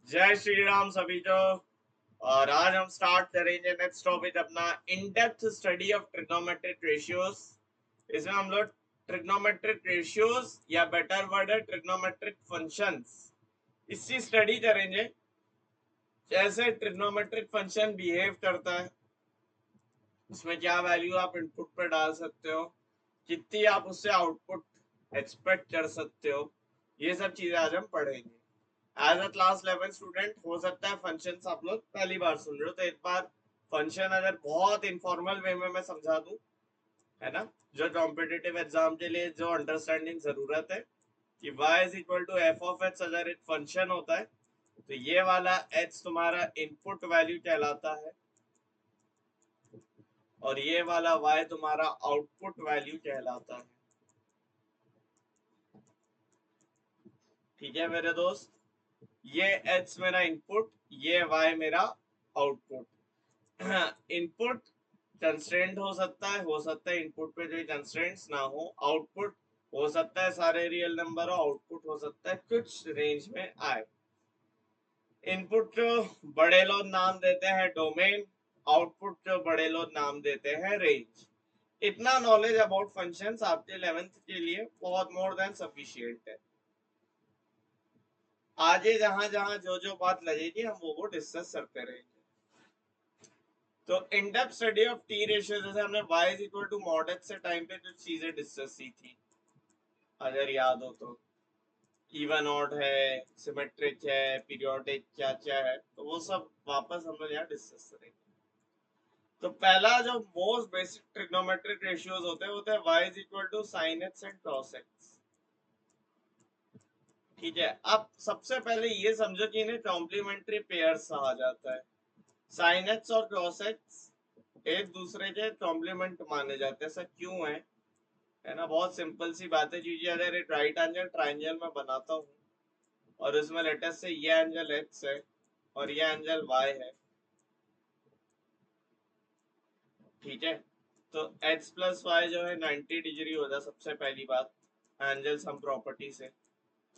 जय श्री राम सभी को। और आज हम स्टार्ट करेंगे नेक्स्ट टॉपिक अपना इन depth study of trigonometric ratios. इसमें हम लोग ट्रिग्नोमेट्रिक रेशियोज या बेटर वर्ड है ट्रिग्नोमेट्रिक फंक्शंस, इसकी स्टडी करेंगे। जैसे ट्रिग्नोमेट्रिक फंक्शन बिहेव करता है, उसमें क्या वैल्यू आप इनपुट पर डाल सकते हो, कितनी आप उससे आउटपुट एक्सपेक्ट कर सकते हो, ये सब चीजें आज हम पढ़ेंगे। एज अ क्लास 11 स्टूडेंट हो सकता है फंक्शंस आप लोग पहली बार सुन रहे हो, तो एक बार फंक्शन अगर बहुत इनफॉर्मल वे में मैं समझा दूं, है ना, जो कॉम्पिटिटिव एग्जाम के लिए जो अंडरस्टैंडिंग जरूरत है कि y is equal to F of h अगर एक फंक्शन होता है तो ये वाला h तुम्हारा इनपुट वैल्यू कहलाता है और ये वाला y तुम्हारा आउटपुट वैल्यू कहलाता है। ठीक है मेरे दोस्त, ये h मेरा इनपुट, ये y मेरा आउटपुट। इनपुट कंस्ट्रेंट हो सकता है इनपुट पे कोई कंस्ट्रेंट्स ना हो। आउटपुट हो सकता है सारे रियल नंबर हो, आउटपुट हो सकता है कुछ रेंज में आए। इनपुट को बड़े लोग नाम देते हैं डोमेन, आउटपुट को बड़े लोग नाम देते हैं रेंज। इतना नॉलेज अबाउट फंक्शंस आपके 11th के लिए बहुत मोर देन सफिशिएंट है। आगे जहां जहां जो जो बात लगेगी हम वो डिस्कस करते रहेंगे। तो in depth study of t ratio, जैसे हमने y is equal to mod x से टाइम पे कुछ चीजें डिस्कस की थी, अगर याद हो तो। इवन ऑड है, सिमेट्रिक है, पीरियोडिक क्या क्या है, तो वो सब वापस हम लोग यहाँ डिस्कस करेंगे। तो पहला जो मोस्ट बेसिक ट्रिग्नोमेट्रिक रेशियोज होते हैं y is equal to sine x and cos x। ठीक है, अब सबसे पहले ये समझो कि इन्हें कॉम्प्लीमेंट्री पेयर्स कहा जाता है। साइन x और कॉस x एक दूसरे के कॉम्प्लीमेंट माने जाते हैं। ऐसा क्यों है ना, बहुत सिंपल सी बात है। क्योंकि अगर एक राइट एंगल ट्राइंगल में बनाता हूँ और उसमें लेटेस्ट से ये एंगल x है और ये एंगल y है, ठीक है, तो x प्लस वाई जो है 90 डिग्री हो जाए सबसे पहली बात एंगल सम प्रॉपर्टी से।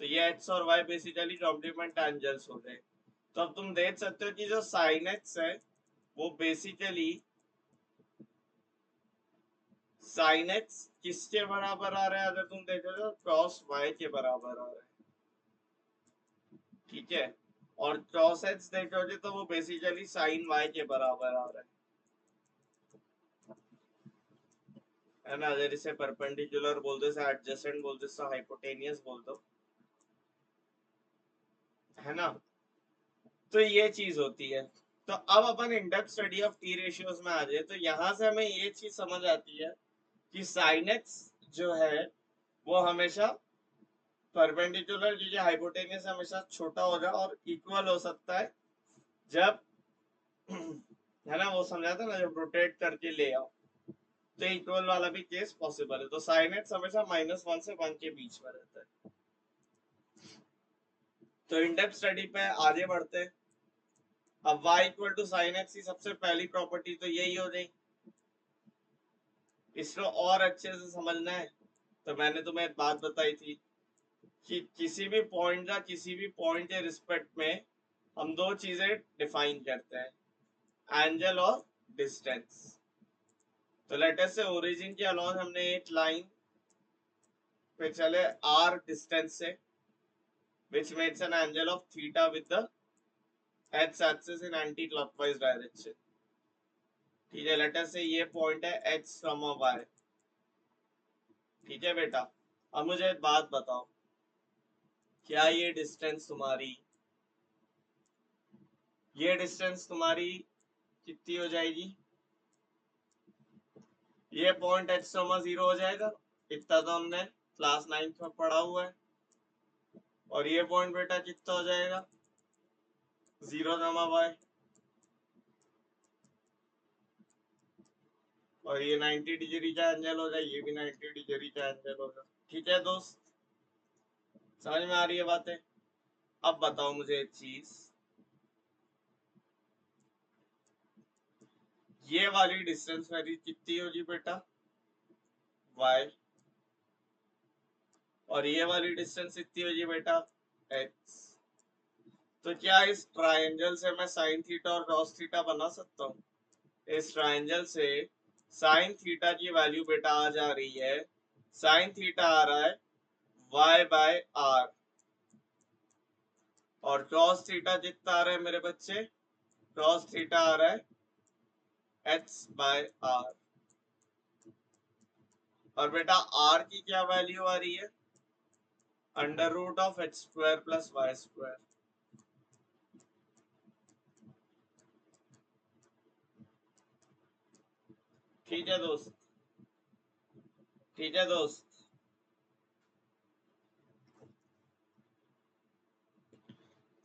तो ये x और y बेसिकली कॉम्प्लीमेंट एंगल्स हो गए। तो अब तुम देख सकते हो कि जो साइन x है वो बेसिकली साइन x किसके बराबर आ रहा है, अगर तुम देखो तो कॉस y के बराबर आ रहा है। ठीक है, और कॉस x देखोगे तो वो बेसिकली साइन y के बराबर आ रहा है ना। अगर इसे परपेंडिकुलर बोल दो, इसे एडजेसेंट बोल दो, इसे हाइपोटेनियस बोल दो, है ना। तो ये चीज होती है। तो अब अपन in depth study of T ratios में आ जाए तो यहाँ से हमें ये चीज समझ आती है कि साइन एक्स जो है वो हमेशा परपेंडिकुलर, क्योंकि हाइपोटेनियस हमेशा छोटा होगा और इक्वल हो सकता है जब है ना, वो समझा था ना, जब रोटेट करके ले आओ तो इक्वल वाला भी केस पॉसिबल है। तो साइन एक्स हमेशा -1 से 1 के बीच में रहता है। तो इन डेप्थ स्टडी पे आगे बढ़ते हैं। अब y equal to sine x की सबसे पहली प्रॉपर्टी तो यही हो गई। इसको और अच्छे से समझना है तो मैंने तुम्हें एक बात बताई थी कि किसी भी पॉइंट के रिस्पेक्ट में हम दो चीजें डिफाइन करते हैं, एंगल और डिस्टेंस। तो लेटेस्ट से ओरिजिन के अलॉन्ग हमने एक लाइन पे चले r डिस्टेंस से, which makes an angle of theta with the x axis in anti clockwise direction। ठीक है, लेटेस्ट से ये पॉइंट है x, y। ठीक है बेटा, अब मुझे एक बात बताओ, क्या ये डिस्टेंस तुम्हारी कितनी हो जाएगी? ये पॉइंट x, 0 हो जाएगा, इतना तो हमने क्लास 9 में पढ़ा हुआ है। और ये पॉइंट बेटा कितना हो जाएगा? 0, y। और ये 90 डिग्री का एंगल होगा, ये भी 90 डिग्री का एंगल होगा। ठीक है दोस्त, समझ में आ रही है बातें? अब बताओ मुझे एक चीज, ये वाली डिस्टेंस मेरी कितनी होगी बेटा? y। और ये वाली डिस्टेंस कितनी होगी बेटा? x। तो तो क्या इस ट्रायंगल से मैं साइन थीटा और कॉस थीटा बना सकता हूँ? इस ट्रायंगल से साइन थीटा की वैल्यू बेटा आ जा रही है, साइन थीटा आ रहा है y/r, और कॉस थीटा कितना आ रहा है मेरे बच्चे? कॉस थीटा आ रहा है h/r। और बेटा r की क्या वैल्यू आ रही है? √h² + y²। ठीक है दोस्त, ठीक है दोस्त।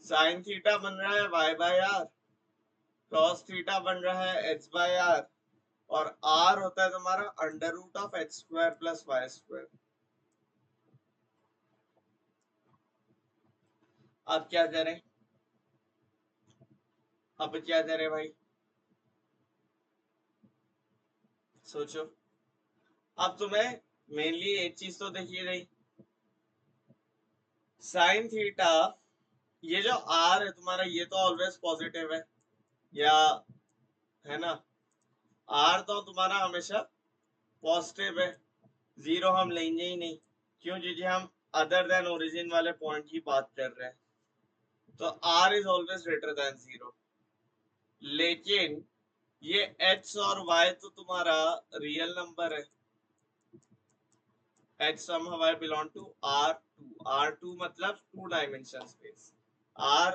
साइन थीटा बन रहा है y/r, कॉस थीटा बन रहा है h/r, और r होता है तुम्हारा √h² + y²। अब क्या करें? अब क्या करें भाई, सोचो। अब तुम्हें मेनली एक चीज तो देखिए रही, साइन थीटा, ये जो r है तुम्हारा ये तो ऑलवेज पॉजिटिव है, या है ना? r तो तुम्हारा हमेशा पॉजिटिव है, जीरो हम लेंगे ही नहीं। क्यों? क्योंकि हम अदर देन ओरिजिन वाले पॉइंट की बात कर रहे हैं, तो r is always greater than zero. लेकिन ये x और y तो तुम्हारा रियल नंबर है, h somehow y belong to R2, R2 मतलब 2 डायमेंशन स्पेस। R,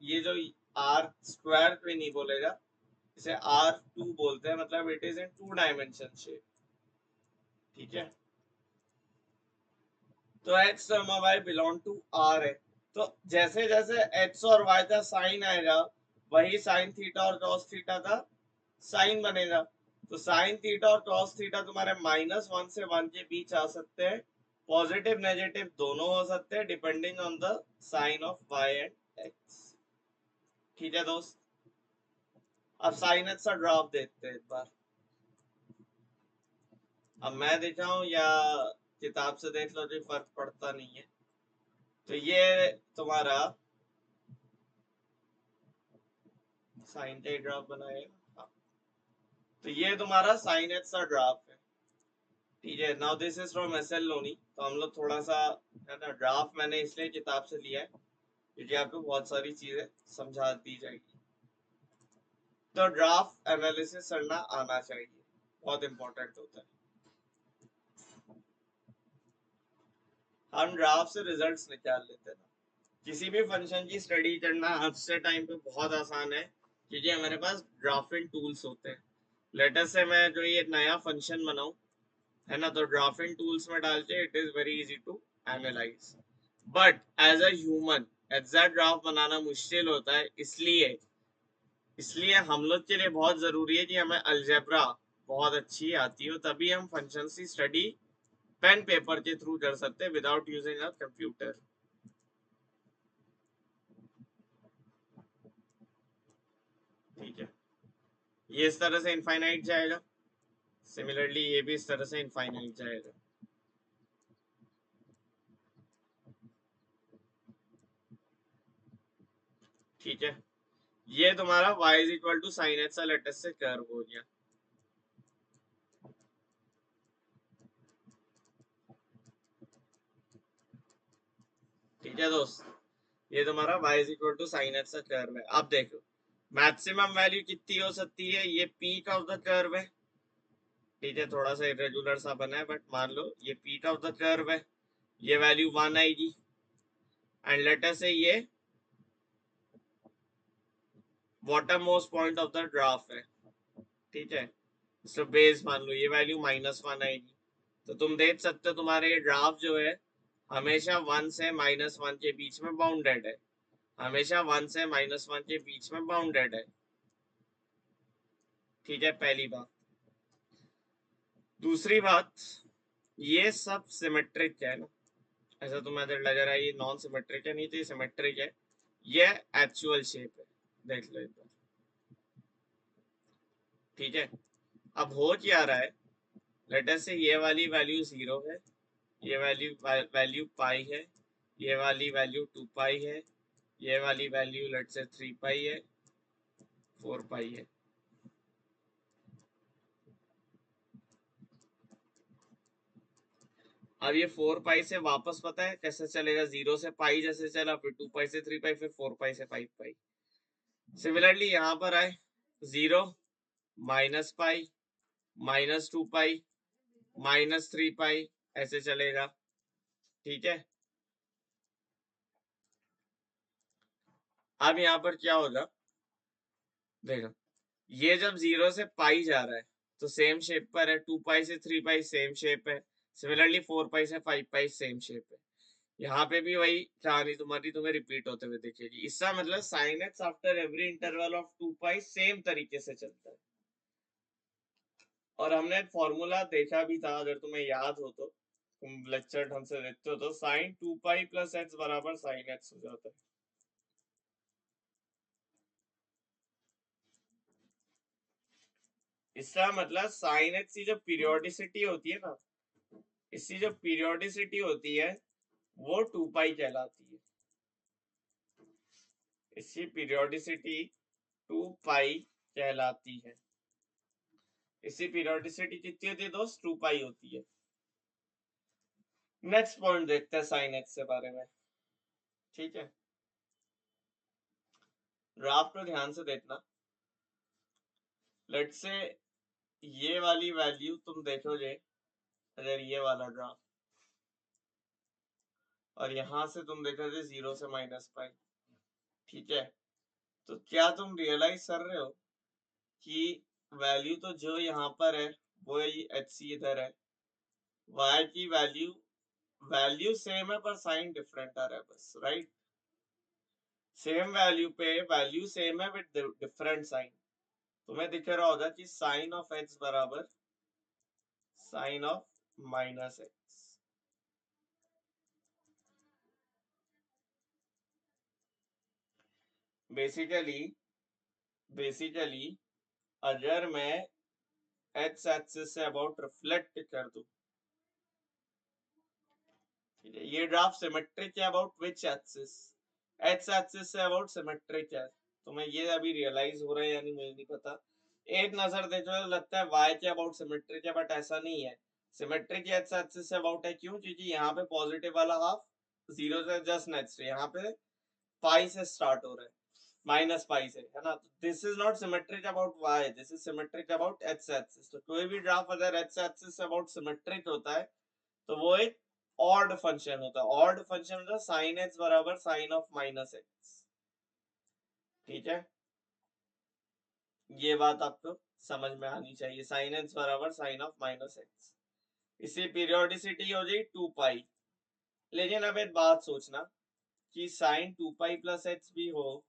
ये जो R स्क्वायर पे नहीं बोलेगा, इसे R2 बोलते हैं, मतलब it is in 2 dimension shape. ठीक है, तो h somehow y belong to R है, तो जैसे जैसे x और y का साइन आएगा, वही साइन थीटा और कॉस थीटा का साइन बनेगा। तो साइन थीटा और कॉस थीटा तुम्हारे -1 से 1 के बीच आ सकते हैं, पॉजिटिव नेगेटिव दोनों हो सकते हैं depending on the sign of y and x। ठीक है दोस्त, अब साइन एक्स का ड्रॉप देखते हैं एक बार। अब मैं देखा हूँ या किताब से देख लो, जो फर्क पड़ता नहीं है। तो ये तुम्हारा साइन का ड्रॉप बनाए, तो ये तुम्हारा साइन एक्स का ड्रॉप है। ठीक है, now this is from S L Loney, तो हम लोग थोड़ा सा, है ना, ड्राफ्ट मैंने इसलिए किताब से लिया है क्योंकि आपको बहुत सारी चीजें समझा दी जाएगी, तो ड्राफ्ट एनालिसिस करना आना चाहिए, बहुत इंपॉर्टेंट होता है। हम ड्राफ्ट से रिजल्ट्स निकाल लेते हैं ना, किसी भी फंक्शन की स्टडी करना आज से टाइम पे बहुत आसान है क्योंकि हमारे पास ड्राफ्टिंग टूल्स होते हैं। लेटर से मैं जो ये नया फंक्शन बनाऊं, है ना, तो ड्राफ्टिंग टूल्स में डाल के it is very easy to analyse. But as a human exact draft बनाना मुश्किल होता है, इसलिए इसलिए हम लोग के लिए बहुत जरूरी है कि हमें अलजेब्रा बहुत अच्छी आती हो, तभी हम फंक्शन की स्टडी पेन पेपर के थ्रू कर सकते हैं विदाउट यूजिंग अ कंप्यूटर। ठीक है, ये इस तरह से इनफाइनाइट जाएगा, सिमिलरली ये भी इस तरह से इनफाइनाइट जाएगा। ठीक है, ये तुम्हारा y is equal to sine x latest से कर्व हो गया। ठीक है दोस्त, ये तुम्हारा y is equal to sine x का कर्व है। अब देखो मैक्सिमम वैल्यू कितनी हो सकती है, ये पीक ऑफ द कर्व है। ठीक है, थोड़ा सा इरेगुलर सा बना है, बट मान लो ये पीक ऑफ द कर्व है, ये वैल्यू 1 आएगी, एंड लेटर से ये bottom most point of the graph है। ठीक है, तो बेस मान लो ये वैल्यू -1 आएगी, तो तुम देख सकते हो तुम्हारे ये ग्राफ जो है हमेशा 1 से -1 के बीच में बाउंडेड है, हमेशा 1 से -1 के बीच में बाउंडेड है। ठीक है, पहली बात। दूसरी बात, ये सब सिमेट्रिक है ना, ऐसा तुम्हें लग रहा है ये नॉन सिमेट्रिक है, नहीं तो ये सिमेट्रिक है, ये एक्चुअल शेप है, देख लो एक बार। ठीक है, अब हो क्या रहा है, लेटर से ये वाली वैल्यू 0 है, ये वैल्यू वैल्यू पाई है, ये वाली वैल्यू 2 पाई है, ये वाली वैल्यू लेट से 3 पाई है, 4 पाई है। अब ये 4 पाई से वापस पता है कैसे चलेगा, 0 से पाई जैसे चला, फिर 2 पाई से 3 पाई, फिर 4 पाई से 5 पाई। सिमिलरली यहाँ पर आए 0 minus pi minus 2 pi minus 3 पाई, ऐसे चलेगा। ठीक है, अब यहाँ पर क्या होगा देखो, ये जब 0 से पाई जा रहा है तो सेम शेप पर है, 2 पाई से 3 पाई सेम शेप है, सिमिलरली 4 पाई से 5 पाई सेम शेप है। यहाँ पे भी वही कहानी तुम्हारी तुम्हें रिपीट होते हुए दिखेगी। इसका मतलब sine x after every interval of 2 pi same तरीके से चलता है। और हमने फॉर्मूला देखा भी था, अगर तुम्हें याद हो तो, तुम लेक्चर ढंग से देखते हो तो साइन 2 पाई प्लस एक्स बराबर साइन एक्स हो जाता है। इसका मतलब साइन एक्स की जो पीरियोडिसिटी होती है ना, इसकी जो पीरियोडिसिटी होती है वो 2 पाई कहलाती है। इसकी पीरियोडिसिटी 2 पाई कहलाती है। इसकी पीरियोडिसिटी कितनी होती है दोस्त? 2 पाई होती है। नेक्स्ट पॉइंट देखते हैं साइन एक्स के बारे में। ठीक है, ग्राफ को ध्यान से देखना। लेट्स से ये वाली वैल्यू तुम देखोगे, अगर ये वाला ग्राफ, और यहां से तुम देखोगे 0 से माइनस पाई। ठीक है, तो क्या तुम रियलाइज कर रहे हो कि वैल्यू तो जो यहाँ पर है वो एच सी इधर है, y की वैल्यू सेम है पर साइन डिफरेंट आ रहा है बस, राइट? सेम वैल्यू पे वैल्यू सेम है विद डिफरेंट साइन। तुम्हें दिख रहा होगा कि साइन ऑफ एक्स बराबर sine of minus x. Basically अगर मैं एक्स एक्सिस से अबाउट रिफ्लेक्ट कर दूं, ठीक है, ये ग्राफ सिमेट्रिक है about which axis? X axis से अबाउट सिमेट्रिक है। तुम्हें ये अभी रियलाइज हो रहा है या नहीं मुझे नहीं पता। एक नजर देखो तो लगता है y के अबाउट सिमेट्रिक है, बट ऐसा नहीं है। सिमेट्रिक एक्स एक्सिस से अबाउट है, क्यों? क्योंकि यहाँ पे पॉजिटिव वाला हाफ 0 से जस्ट नेक्स्ट, यहाँ पे पाई से स्टार्ट हो रहा है, माइनस पाई से, है ना? This is not symmetric about y, this is symmetric about x axis. तो कोई भी ग्राफ अगर एक्स एक्सिस से अबाउट सिमेट्रिक होता है तो वो एक ऑड फंक्शन होता है। ऑड फंक्शन होता है साइन एक्स बराबर साइन ऑफ माइनस एक्स। ठीक है, ये बात आपको समझ में आनी चाहिए, साइन एक्स बराबर साइन ऑफ माइनस एक्स। इसी पीरियोडिसिटी हो जाएगी 2 पाई। लेकिन अब एक बात सोचना कि साइन 2 पाई प्लस एक्स भी हो,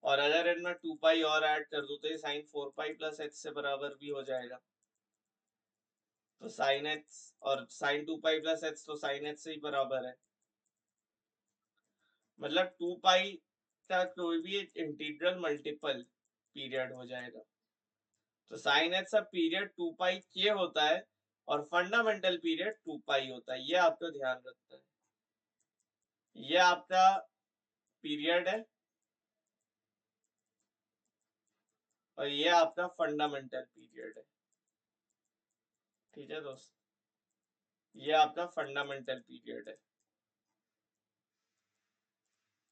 और अगर इनमें 2 पाई और ऐड कर दो तो ये साइन 4 पाई प्लस एक्स से बराबर भी हो जाएगा। तो साइन एक्स और साइन 2 पाई प्लस एक्स तो साइन एक्स से ही बराबर है। मतलब 2 पाई का कोई भी एक इंटीग्रल मल्टीपल पीरियड हो जाएगा। तो साइन एक्स का पीरियड 2 पाई के होता है और फंडामेंटल पीरियड 2 पाई होता है, ये आपको ध्यान रखना है। ये आपका पीरियड है और ये आपका फंडामेंटल पीरियड है। ठीक है दोस्त, ये आपका फंडामेंटल पीरियड है।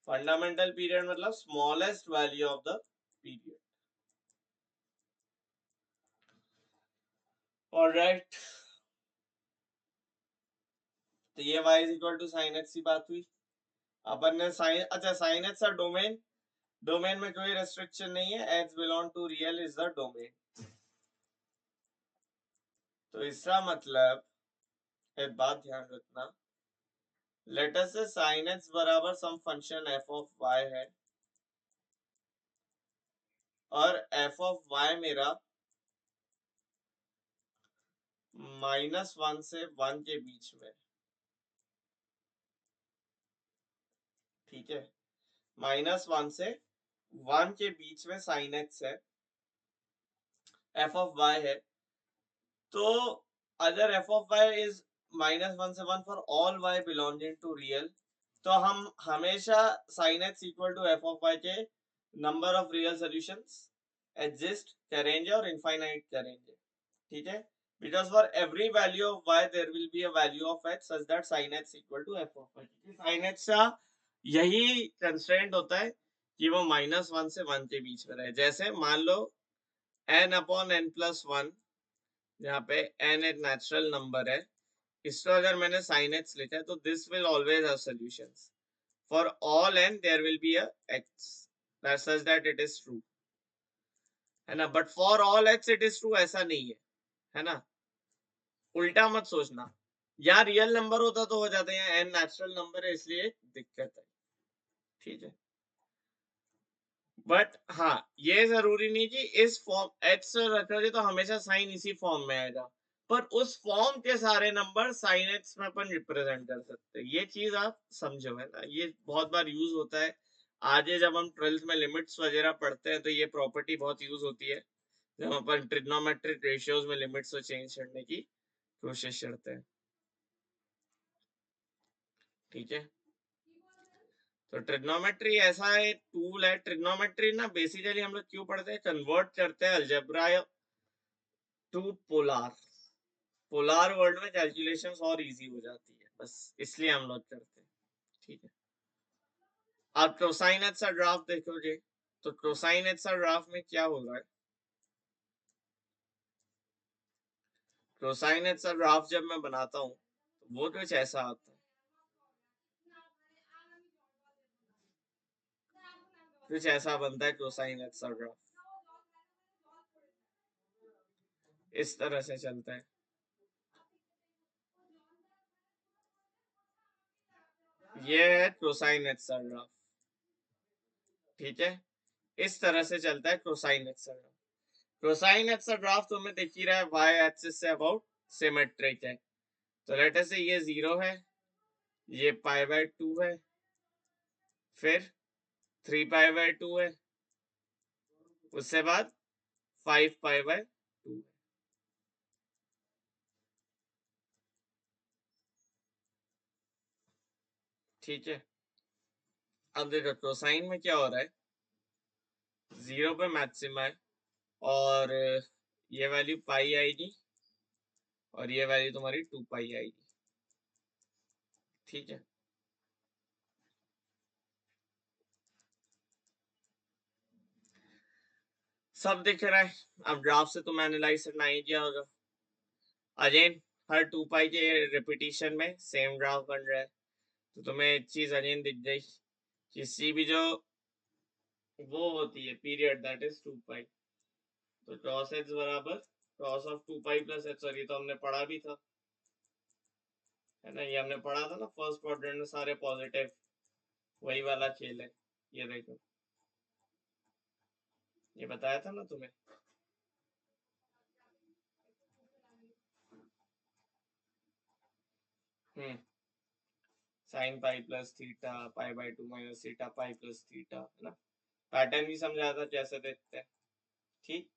फंडामेंटल पीरियड मतलब smallest value of the period. Alright, तो ये y is equal to sine x की बात हुई। अपन ने साइन, अच्छा साइन एक्स का डोमेन, डोमेन में कोई रेस्ट्रिक्शन नहीं है, x belong to real is the domain. तो इसका मतलब एक बात ध्यान रखना, लेट अस से sin x बराबर सम फंक्शन f ऑफ y है, और f ऑफ y मेरा -1 से 1 के बीच में। ठीक है, -1 से 1 के बीच में sin x है, f ऑफ y है। तो अगर f ऑफ y इज -1 से 1 for all y belonging to real, तो हम हमेशा sin x equal to F of Y के number of real solutions exist करेंगे और इनफाइनाइट करेंगे, ठीक है, because for every value of y there will be a value of x such that sin x equal to f of y, sin x का यही constraint होता है कि वो -1 से 1 के बीच में रहे। जैसे मान लो n अपॉन n प्लस 1, यहाँ पे n एक नेचुरल नंबर है, इसको अगर मैंने sin x लिखा है तो this will always have solutions for all n there will be a x that such that it is true, है ना, but for all x it is true ऐसा नहीं है ना, उल्टा मत सोचना, यहाँ रियल नंबर होता तो हो जाता है, यहाँ n नेचुरल नंबर है इसलिए दिक्कत है, ठीक है। बट हाँ, ये जरूरी नहीं कि इस फॉर्म x रखोगे तो हमेशा साइन इसी फॉर्म में आएगा, पर उस फॉर्म के सारे नंबर साइन x में अपन रिप्रेजेंट कर सकते हैं, ये चीज आप समझो, है ना, ये बहुत बार यूज होता है। आगे जब हम 12th में लिमिट्स वगैरह पढ़ते हैं तो ये प्रॉपर्टी बहुत यूज होती है, जब अपन ट्रिग्नोमेट्रिक रेशियोज में लिमिट्स को चेंज करने की कोशिश करते हैं, ठीक है। तो ट्रिग्नोमेट्री ऐसा है टूल है, ट्रिग्नोमेट्री ना बेसिकली हम लोग क्यों पढ़ते हैं, कन्वर्ट करते हैं algebra to polar, polar world में कैलकुलेशंस और इजी हो जाती है, बस इसलिए हम लोग करते हैं, ठीक है। आप कोसाइन एच का ग्राफ देखोगे तो कोसाइन एच का ग्राफ में क्या हो रहा है, कोसाइन एच का ग्राफ जब मैं बनाता हूँ तो वो कुछ ऐसा आता है, कुछ ऐसा बनता है कोसाइन एच का ग्राफ, इस तरह से चलता है, ये है कोसाइन एच का ग्राफ, ठीक है, इस तरह से चलता है कोसाइन एक्स का ग्राफ। कोसाइन एक्स का ग्राफ तो हमें दिख ही रहा है y एक्सिस से अबाउट सिमेट्रिक है, तो लेट अस से ये 0 है, ये π/2 है, फिर 3π/2 है, उससे बाद 5π/2 है, ठीक है। अब देखो कोसाइन में क्या हो रहा है, 0 पे मैक्सिमा है और ये वैल्यू पाई आएगी और ये वैल्यू तुम्हारी 2π आएगी, ठीक है। सब दिख रहा है, अब ग्राफ से तुम एनालाइज करना ही क्या होगा, अगेन हर 2π के रिपीटिशन में सेम ग्राफ बन रहा है, तो तुम्हें एक चीज अगेन दिख गई, किसी भी जो वो होती है पीरियड दैट इज 2π, तो cos x बराबर cos ऑफ 2π प्लस x, और ये तो हमने पढ़ा भी था, है ना, ये हमने पढ़ा था ना फर्स्ट क्वाड्रेंट में सारे पॉजिटिव, वही वाला खेल है, ये देखो, ये बताया था ना तुम्हें, sine pi plus theta π/2 minus theta pi plus theta, है ना, पैटर्न भी समझाया था कैसे देखते हैं, ठीक।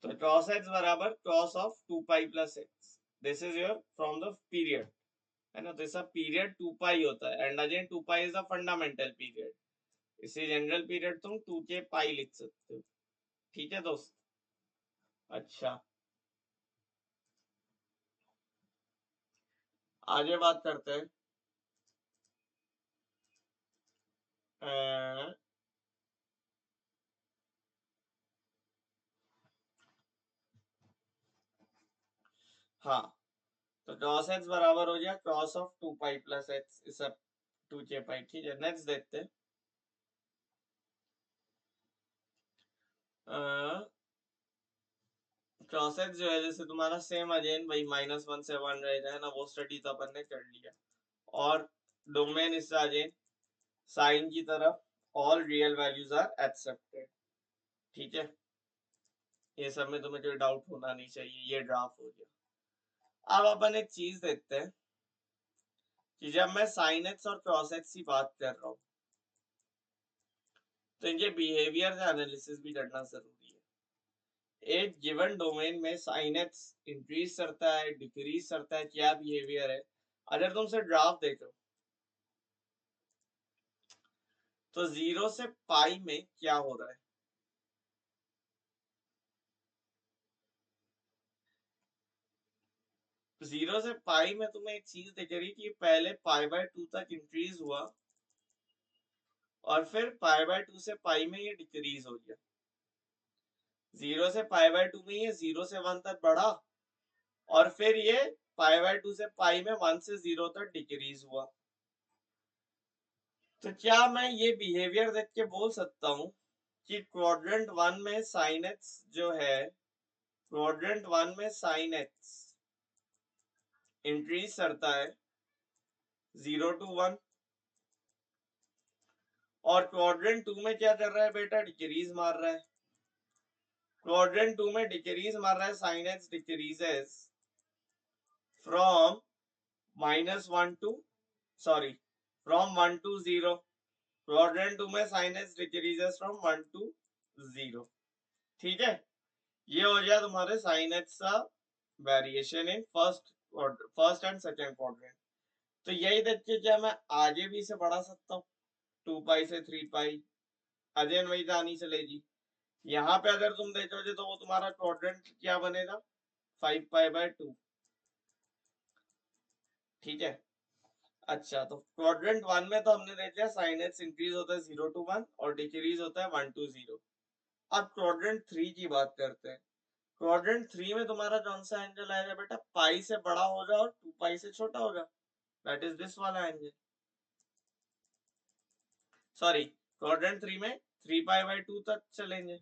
तो cos x बराबर cos of 2π plus x, this is your from the period, है ना, तो इसका पीरियड 2π होता है, and again 2π is the fundamental period, इसी जनरल पीरियड तुम 2k पाई लिख सकते हो, ठीक है दोस्त। अच्छा, आगे बात करते हैं, हाँ, तो cos x बराबर हो गया cos ऑफ 2π प्लस x इस 2k पाई, ठीक है। नेक्स्ट देखते हैं, cos x जो है जैसे तुम्हारा सेम अगेन वही -1 से 1 रहेगा, है ना, वो स्टडी तो अपन ने कर लिया, और डोमेन इससे अगेन साइन की तरफ all real values are accepted, ठीक है, ये सब में तुम्हें कोई डाउट होना नहीं चाहिए, ये ग्राफ हो गया। अब अपन एक चीज देखते हैं कि जब मैं साइन एक्स और क्रॉस एक्स की बात कर रहा हूँ तो इनके बिहेवियर का एनालिसिस भी करना जरूरी है, एक गिवन डोमेन में साइन एक्स इंक्रीज करता है डिक्रीज करता है, क्या बिहेवियर है, अगर तुम से ग्राफ देखो तो 0 से पाई में क्या हो रहा है? जीरो से पाई में तुम्हें एक चीज दिख रही कि पहले π/2 तक इंक्रीज हुआ और फिर π/2 से पाई में ये डिक्रीज हो गया। 0 से π/2 में ये 0 से 1 तक बढ़ा और फिर ये π/2 से पाई में 1 से 0 तक डिक्रीज हुआ। तो क्या मैं ये बिहेवियर देख के बोल सकता हूँ कि क्वाड्रेंट 1 में साइन एक्स जो है, क्वाड्रेंट 1 में साइन एक्स इंक्रीज करता है 0 to 1 और क्वाड्रेंट 2 में क्या कर रहा है बेटा? डिक्रीज मार रहा है। क्वाड्रेंट 2 में डिक्रीज मार रहा है, sine x decreases from -1 to from 1 to 0। Quadrant 2 में sine x decreases from 1 to 0। ठीक है, ये हो गया तुम्हारे साइन एक्स का variation in first and second quadrant. तो यही देख के क्या मैं आगे भी इसे बढ़ा सकता हूँ 2 पाई से 3 पाई, अगेन वही कहानी चलेगी। यहाँ पे अगर तुम देखोगे तो वो तुम्हारा क्वाड्रेंट क्या बनेगा? 5π/2। ठीक है, अच्छा तो क्वाड्रेंट 1 में तो हमने देख लिया साइन एक्स इंक्रीज होता है 0 to 1 और डिक्रीज होता है 1 to 0। अब क्वाड्रेंट 3 की बात करते हैं। क्वाड्रेंट 3 में तुम्हारा कौन सा एंगल आएगा बेटा? पाई से बड़ा होगा और 2 पाई से छोटा होगा, दैट इज दिस वाला एंगल। सॉरी, क्वाड्रेंट 3 में 3π/2 तक चलेंगे।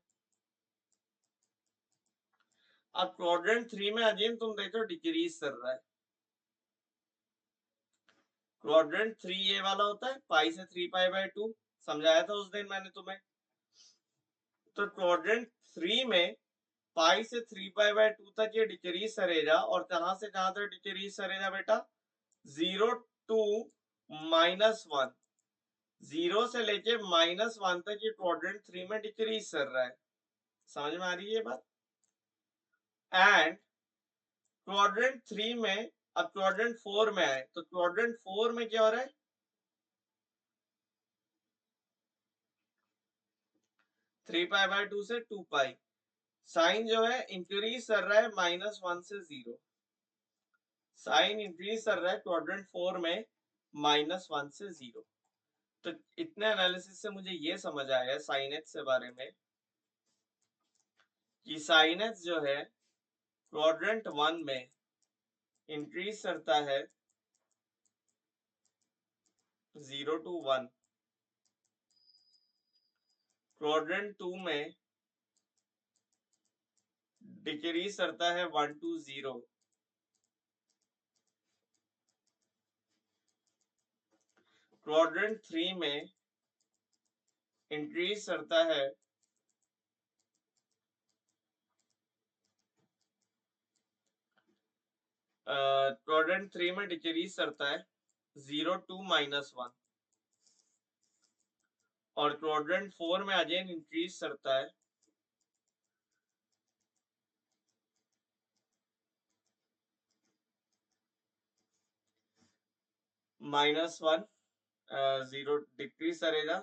अब क्वाड्रेंट 3 में अगेन तुम देखो डिक्रीज कर रहा है। क्वाड्रेंट 3 ये वाला होता है पाई से 3π/2, समझाया था उस दिन मैंने तुम्हें। तो क्वाड्रेंट 3 में पाई से 3π/2 तक ये डिक्रीज करेगा और कहां से कहां तक डिक्रीज करेगा बेटा? 0 to -1, 0 से लेके -1 तक ये क्वाड्रेंट 3 में डिक्रीज कर रहा है। समझ में आ रही है ये बात? एंड क्वाड्रेंट 3 में अब क्वाड्रेंट 4 में आए तो क्वाड्रेंट 4 में क्या हो रहा है? 3π/2 से 2 पाई, साइन जो है इंक्रीज कर रहा है -1 से 0, साइन इंक्रीज कर रहा है क्वाड्रेंट 4 में -1 से 0। तो इतने एनालिसिस से मुझे ये समझ आया साइन एक्स के बारे में कि साइन एक्स जो है क्वाड्रेंट 1 में इंक्रीज करता है 0 to 1, क्वाड्रेंट 2 में डिक्रीज करता है 1 to 0, क्वाड्रेंट 3 में इंक्रीज करता है क्वाड्रेंट 3 में डिक्रीज करता है 0 to -1 और क्वाड्रेंट 4 में अगेन इंक्रीज करता है -1, 0 डिक्रीज करेगा।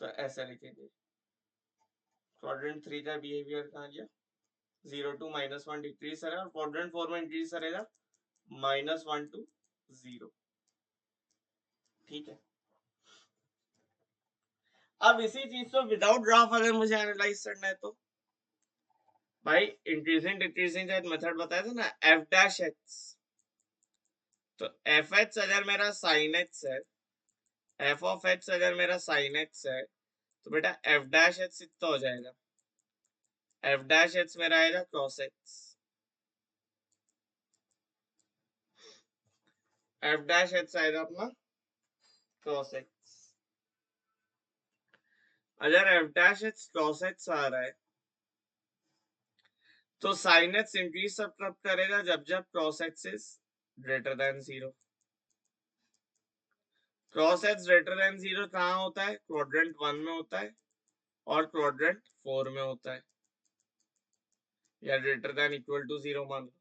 तो ऐसा लिखेंगे क्वाड्रेंट 3 का बिहेवियर कहाँ गया? 0 to -1 डिक्रीज करेगा और क्वाड्रेंट 4 में इंक्रीज करेगा -1 to 0। ठीक है, अब इसी चीज को विदाउट ग्राफ अगर मुझे एनालाइज करना है तो भाई इंक्रीजिंग डिक्रीजिंग का मेथड बताया था ना, f'(x). तो f(x) अगर मेरा sin x है, f(x) अगर मेरा sin x है तो बेटा f'(x) इतना हो जाएगा, f'(x) मेरा आएगा cos x, f'(x) आएगा अपना cos x। अगर f'(x) cos x आ रहा है तो sin x इंक्रीज कब करेगा? जब cos x is greater then 0। cos x greater than 0 कहाँ होता है? क्वाड्रेंट 1 में होता है और क्वाड्रेंट 4 में होता है, या ग्रेटर देन इक्वल टू 0 मान लो।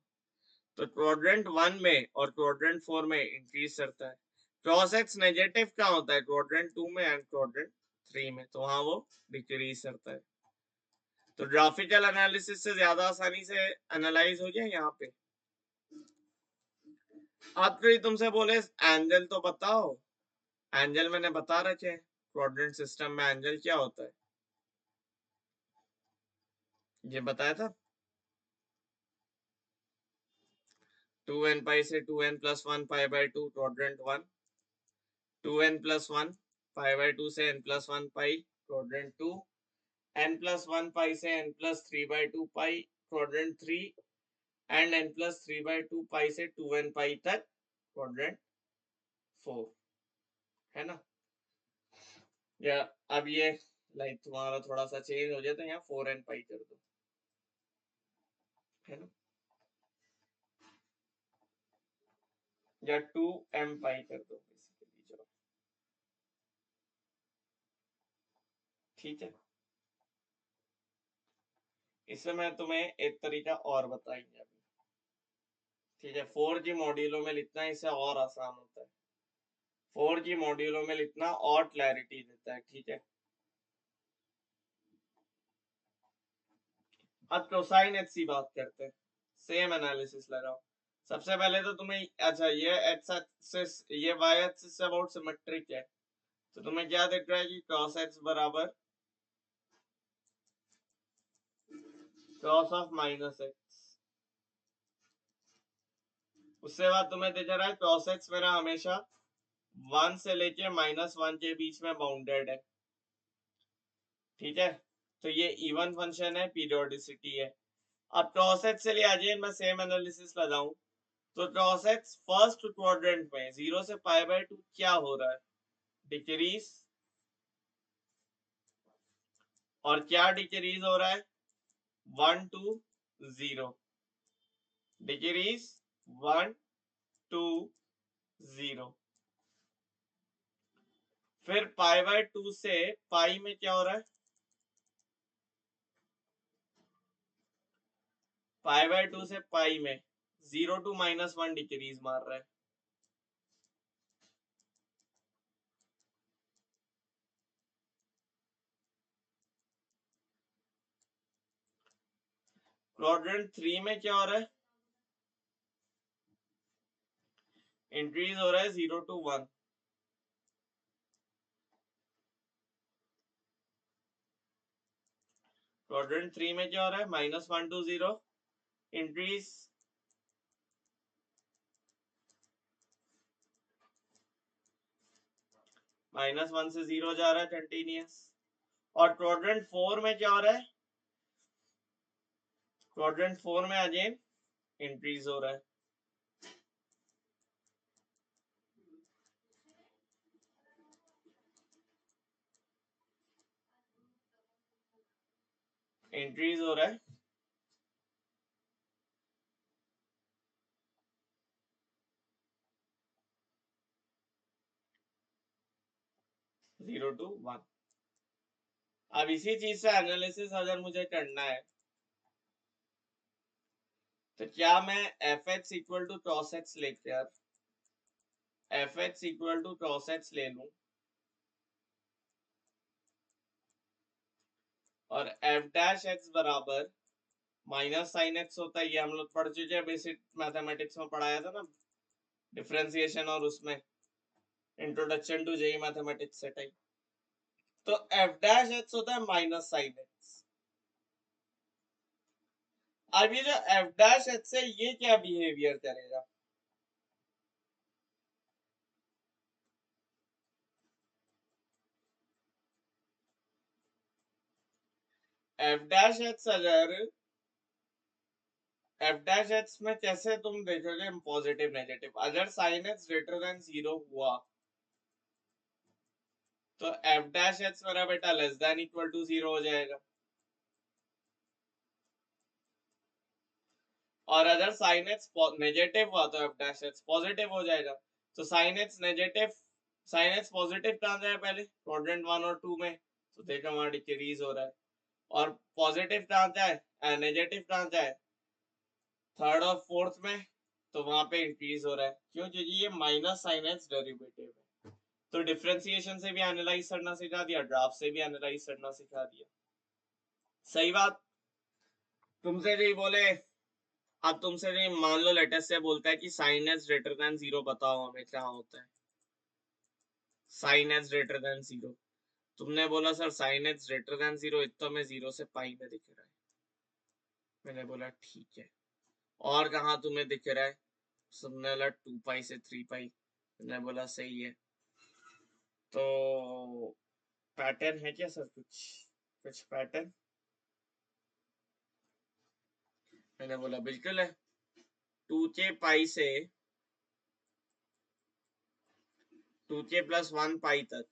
तो क्वाड्रेंट 1 में और क्वाड्रेंट 4 में इंक्रीज करता है। क्रॉस एक्स नेगेटिव क्या होता है क्वाड्रेंट 2 में एंड क्वाड्रेंट 3 में, तो वहां वो डिक्रीज करता है। तो ग्राफिकल एनालिसिस से ज्यादा आसानी से एनालाइज हो गया यहाँ पे। अब कोई तुमसे बोले एंगल तो बताओ, एंगल मैंने बता रखे हैं, क्वाड्रेंट सिस्टम में एंगल क्या होता है ये बताया था। 2n पाई से 2n plus 1 pi by 2 quadrant 1, 2n plus 1 pi by 2 से n प्लस 1 पाई क्वाड्रेंट 2, n प्लस 1 पाई से n plus 3 by 2 pi quadrant 3 and n plus 3 by 2 पाई से 2n पाई तक क्वाड्रेंट 4, है ना। या अब ये लाइक तुम्हारा थोड़ा सा चेंज हो जाए तो यहाँ 4n पाई कर दो, है ना, या 2m पाई कर दो बेसिकली, चलो ठीक है। इससे मैं तुम्हें एक तरीका और बताएंगे अभी, ठीक है। 4G मॉड्यूलों में लिखना इससे और आसान होता है, 4G मॉड्यूलों में लिखना और क्लैरिटी देता है, ठीक है। अब कोसाइन एक्स बात करते हैं, सेम एनालिसिस लगाओ। सबसे पहले तो तुम्हें अच्छा ये एक्स एक्सिस ये वाई एक्सिस से अबाउट सिमेट्रिक है, तो तुम्हें क्या दिख रहा है कि cos x बराबर cos ऑफ माइनस एक्स। उसके बाद तुम्हें दिख रहा है cos x मेरा हमेशा 1 से लेके -1 के बीच में बाउंडेड है, ठीक है। तो ये इवन फंक्शन है, पीरियोडिसिटी है। अब cos x से ले आ जाइए, मैं सेम एनालिसिस लगाऊं तो cos x फर्स्ट क्वाड्रेंट में 0 से पाई बाई 2 क्या हो रहा है, डिक्रीज। और क्या डिक्रीज हो रहा है, 1 to 0, डिक्रीज 1 to 0। फिर पाई बाई 2 से पाई में क्या हो रहा है, पाई बाई 2 से पाई में 0 to -1 डिक्रीज मार रहा है। क्वाड्रेंट 3 में क्या हो रहा है, इंक्रीज हो रहा है 0 to 1। क्वाड्रेंट 3 में क्या हो रहा है, -1 to 0, इंक्रीज -1 से 0 जा रहा है कंटिन्यूस। और क्वाड्रेंट 4 में क्या हो रहा है, क्वाड्रेंट 4 में अगेन इंक्रीज हो रहा है। इंक्रीज हो रहा है 0 to 1। अब इसी चीज से एनालिसिस अगर मुझे करना है तो क्या मैं f x equal to cos x लेकर f x equal to cos x ले लूं और एफ डैश एक्स बराबर माइनस साइन एक्स होता है, ये हम लोग पढ़ चुके हैं, बेसिक मैथमेटिक्स में पढ़ाया था ना, डिफरेंशिएशन और उसमें इंट्रोडक्शन टू जेई मैथमेटिक्स से टाइप। तो एफ डैश एक्स होता है माइनस साइन एक्स। अब ये जो एफ डैश एक्स है ये क्या बिहेवियर करेगा, एफ डैश एक्स अगर एफ डैश एक्स में कैसे तुम देखोगे पॉजिटिव नेगेटिव, अगर साइन एक्स ग्रेटर देन 0 हुआ तो एफ डैश एक्स मेरा बेटा लेस देन इक्वल टू 0 हो जाएगा। और अगर साइन एक्स नेगेटिव हुआ तो एफ डैश एक्स पॉजिटिव हो जाएगा। तो sine x negative, sine x positive कहाँ जाए पहले, क्वाड्रेंट 1 और 2 में, तो देखा वहां डिक्रीज हो रहा है। और पॉजिटिव कहाँ जाए, नेगेटिव कहाँ जाए, थर्ड और फोर्थ में, तो वहां पे इंक्रीज हो रहा है, क्यों? क्योंकि ये माइनस साइन एक्स डेरिवेटिव है। तो डिफरेंशिएशन से भी एनालाइज करना सिखा दिया, ग्राफ से भी एनालाइज करना सिखा दिया। सही बात। तुमसे नहीं बोले, अब तुमसे नहीं, मान लो लेटेस्ट से बोलता है कि साइन एक्स ग्रेटर देन 0 बताओ हमें क्या होता है। साइन एक्स ग्रेटर देन 0, तुमने बोला sir sine x greater than 0 इतना में 0 से पाई में दिख रहा है। मैंने बोला ठीक है, और कहाँ तुम्हें दिख रहा है? तुमने बोला 2 पाई से 3 पाई। मैंने बोला सही है। तो पैटर्न है क्या सर? कुछ पैटर्न? मैंने बोला बिल्कुल है। 2k पाई से 2k प्लस 1 पाई तक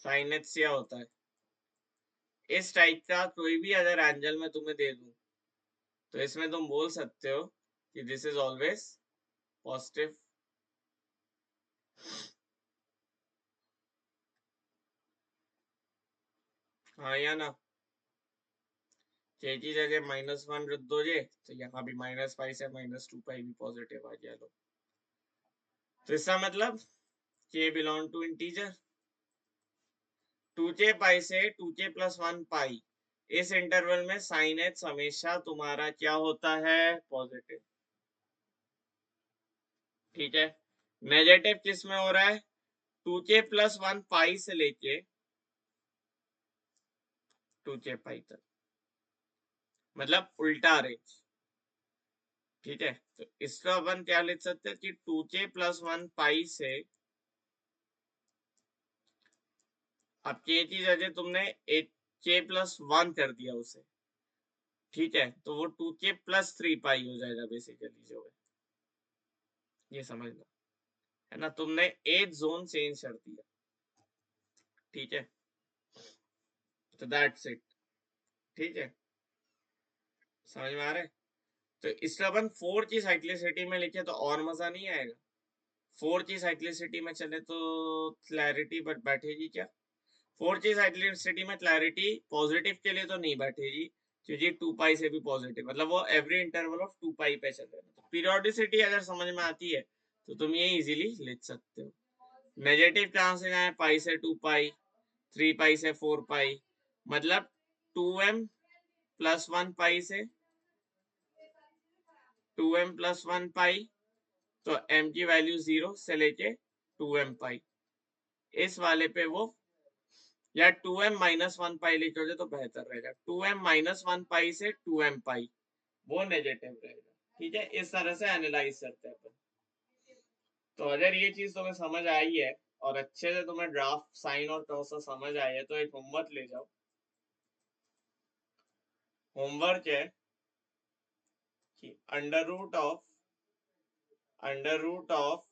साइन एक्स क्या होता है? इस टाइप का कोई भी अगर एंगल में तुम्हें दे दूं तो इसमें तुम बोल सकते हो कि दिस इज ऑलवेज पॉजिटिव। हाँ या ना? की जगह -1 रद्द हो जाए तो यहाँ भी -पाई से -2 पाई भी पॉजिटिव आ गया। लो, तो इसका मतलब k belong to integer. 2k pi से 2k प्लस 1 पाई, इस इंटरवल में साइन एक्स हमेशा तुम्हारा क्या होता है? पॉजिटिव। ठीक है। नेगेटिव किस में हो रहा है? 2k प्लस 1 पाई से लेके 2k पाई तक, मतलब उल्टा रेंज। ठीक है, तो इसका अपन क्या लिख सकते हैं कि 2k प्लस 1 पाई से, अब k की जगह तुमने एक k प्लस 1 कर दिया उसे। ठीक है, तो वो 2k प्लस 3 पाई हो जाएगा बेसिकली, जो है ये समझना है ना। तुमने एक जोन चेंज कर दिया। ठीक है, तो दैट्स इट। ठीक है, समझ में आ रहा है? तो इसका अपन 4 की साइक्लिसिटी में लिखे तो और मजा नहीं आएगा। 4 की साइक्लिसिटी में चले तो क्लैरिटी बट बैठेगी क्या? 4 की साइक्लिसिटी में क्लैरिटी पॉजिटिव के लिए तो नहीं बैठेगी, क्योंकि 2 पाई से भी पॉजिटिव, मतलब वो एवरी इंटरवल ऑफ 2 पाई पे चलेगा। तो पीरियोडिसिटी अगर समझ में आती है तो तुम ये इजीली लिख सकते हो। नेगेटिव कहाँ से जाए? पाई से 2 पाई, 3 पाई से 4 पाई, मतलब 2m प्लस 1 पाई से 2m प्लस 1 पाई, तो m की वैल्यू 0 से लेके 2m पाई, इस वाले पे वो, या 2m माइनस 1 पाई लिखोगे तो बेहतर रहेगा। 2m माइनस 1 पाई से 2m पाई, वो नेगेटिव रहेगा। ठीक है, इस तरह से एनालाइज करते हैं अपन। तो अगर ये चीज तुम्हें समझ आई है और अच्छे से तुम्हें ग्राफ साइन और कॉस समझ आई है तो एक होमवर्क ले जाओ। होमवर्क है कि under root of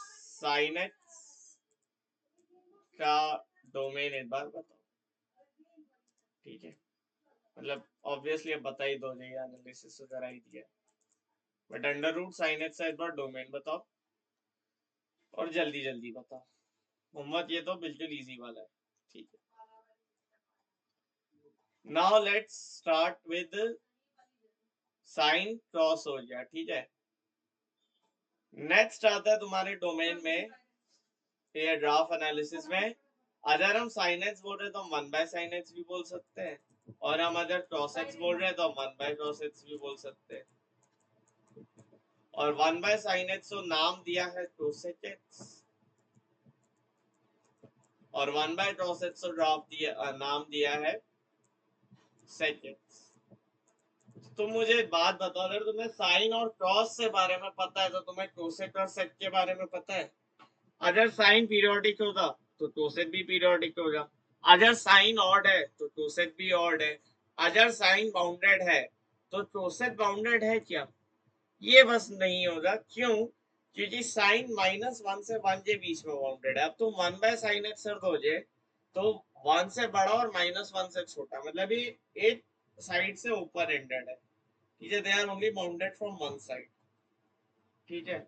sine x का डोमेन एक बार बताओ। ठीक है, मतलब ऑब्वियसली अब बता ही दो, ये एनालिसिस तो करा ही दिया, but under root sine x का एक बार डोमेन बताओ और जल्दी जल्दी बताओ। होमवर्क ये तो बिल्कुल इजी वाला है। ठीक है, now let's start with sine cross हो गया। ठीक है, नेक्स्ट आता है तुम्हारे डोमेन में ये ग्राफ एनालिसिस में। अगर हम साइन एक्स बोल रहे हैं तो हम 1 बाय साइन एक्स भी बोल सकते हैं, और हम अगर क्रॉस एक्स बोल रहे हैं तो हम 1 बाय क्रॉस एक्स भी बोल सकते हैं। और 1 बाय साइन एक्स को नाम दिया है कोसेक एक्स, और 1 बाय क्रॉस एक्स को ग्राफ दिया, नाम दिया है सेक एक्स। तुम मुझे बात बताओ, अगर तुम्हें साइन और क्रॉस से बारे में पता है तो तुम्हें कोसेक और सेक के बारे में पता है? अगर साइन पीरियोडिक होगा तो कोसेक भी पीरियोडिक होगा, अगर साइन ऑड है तो कोसेक भी ऑड है, अगर साइन बाउंडेड है तो कोसेक बाउंडेड है क्या? ये बस नहीं होगा। क्यों? क्योंकि साइन -1 से 1 के बीच में बाउंडेड है। अब तुम 1 बाय साइन एक्स कर दोगे तो 1 से बड़ा और -1 से छोटा, मतलब ये एक साइड से ऊपर एंडेड है। ठीक है, they are only bounded from one side. ठीक है,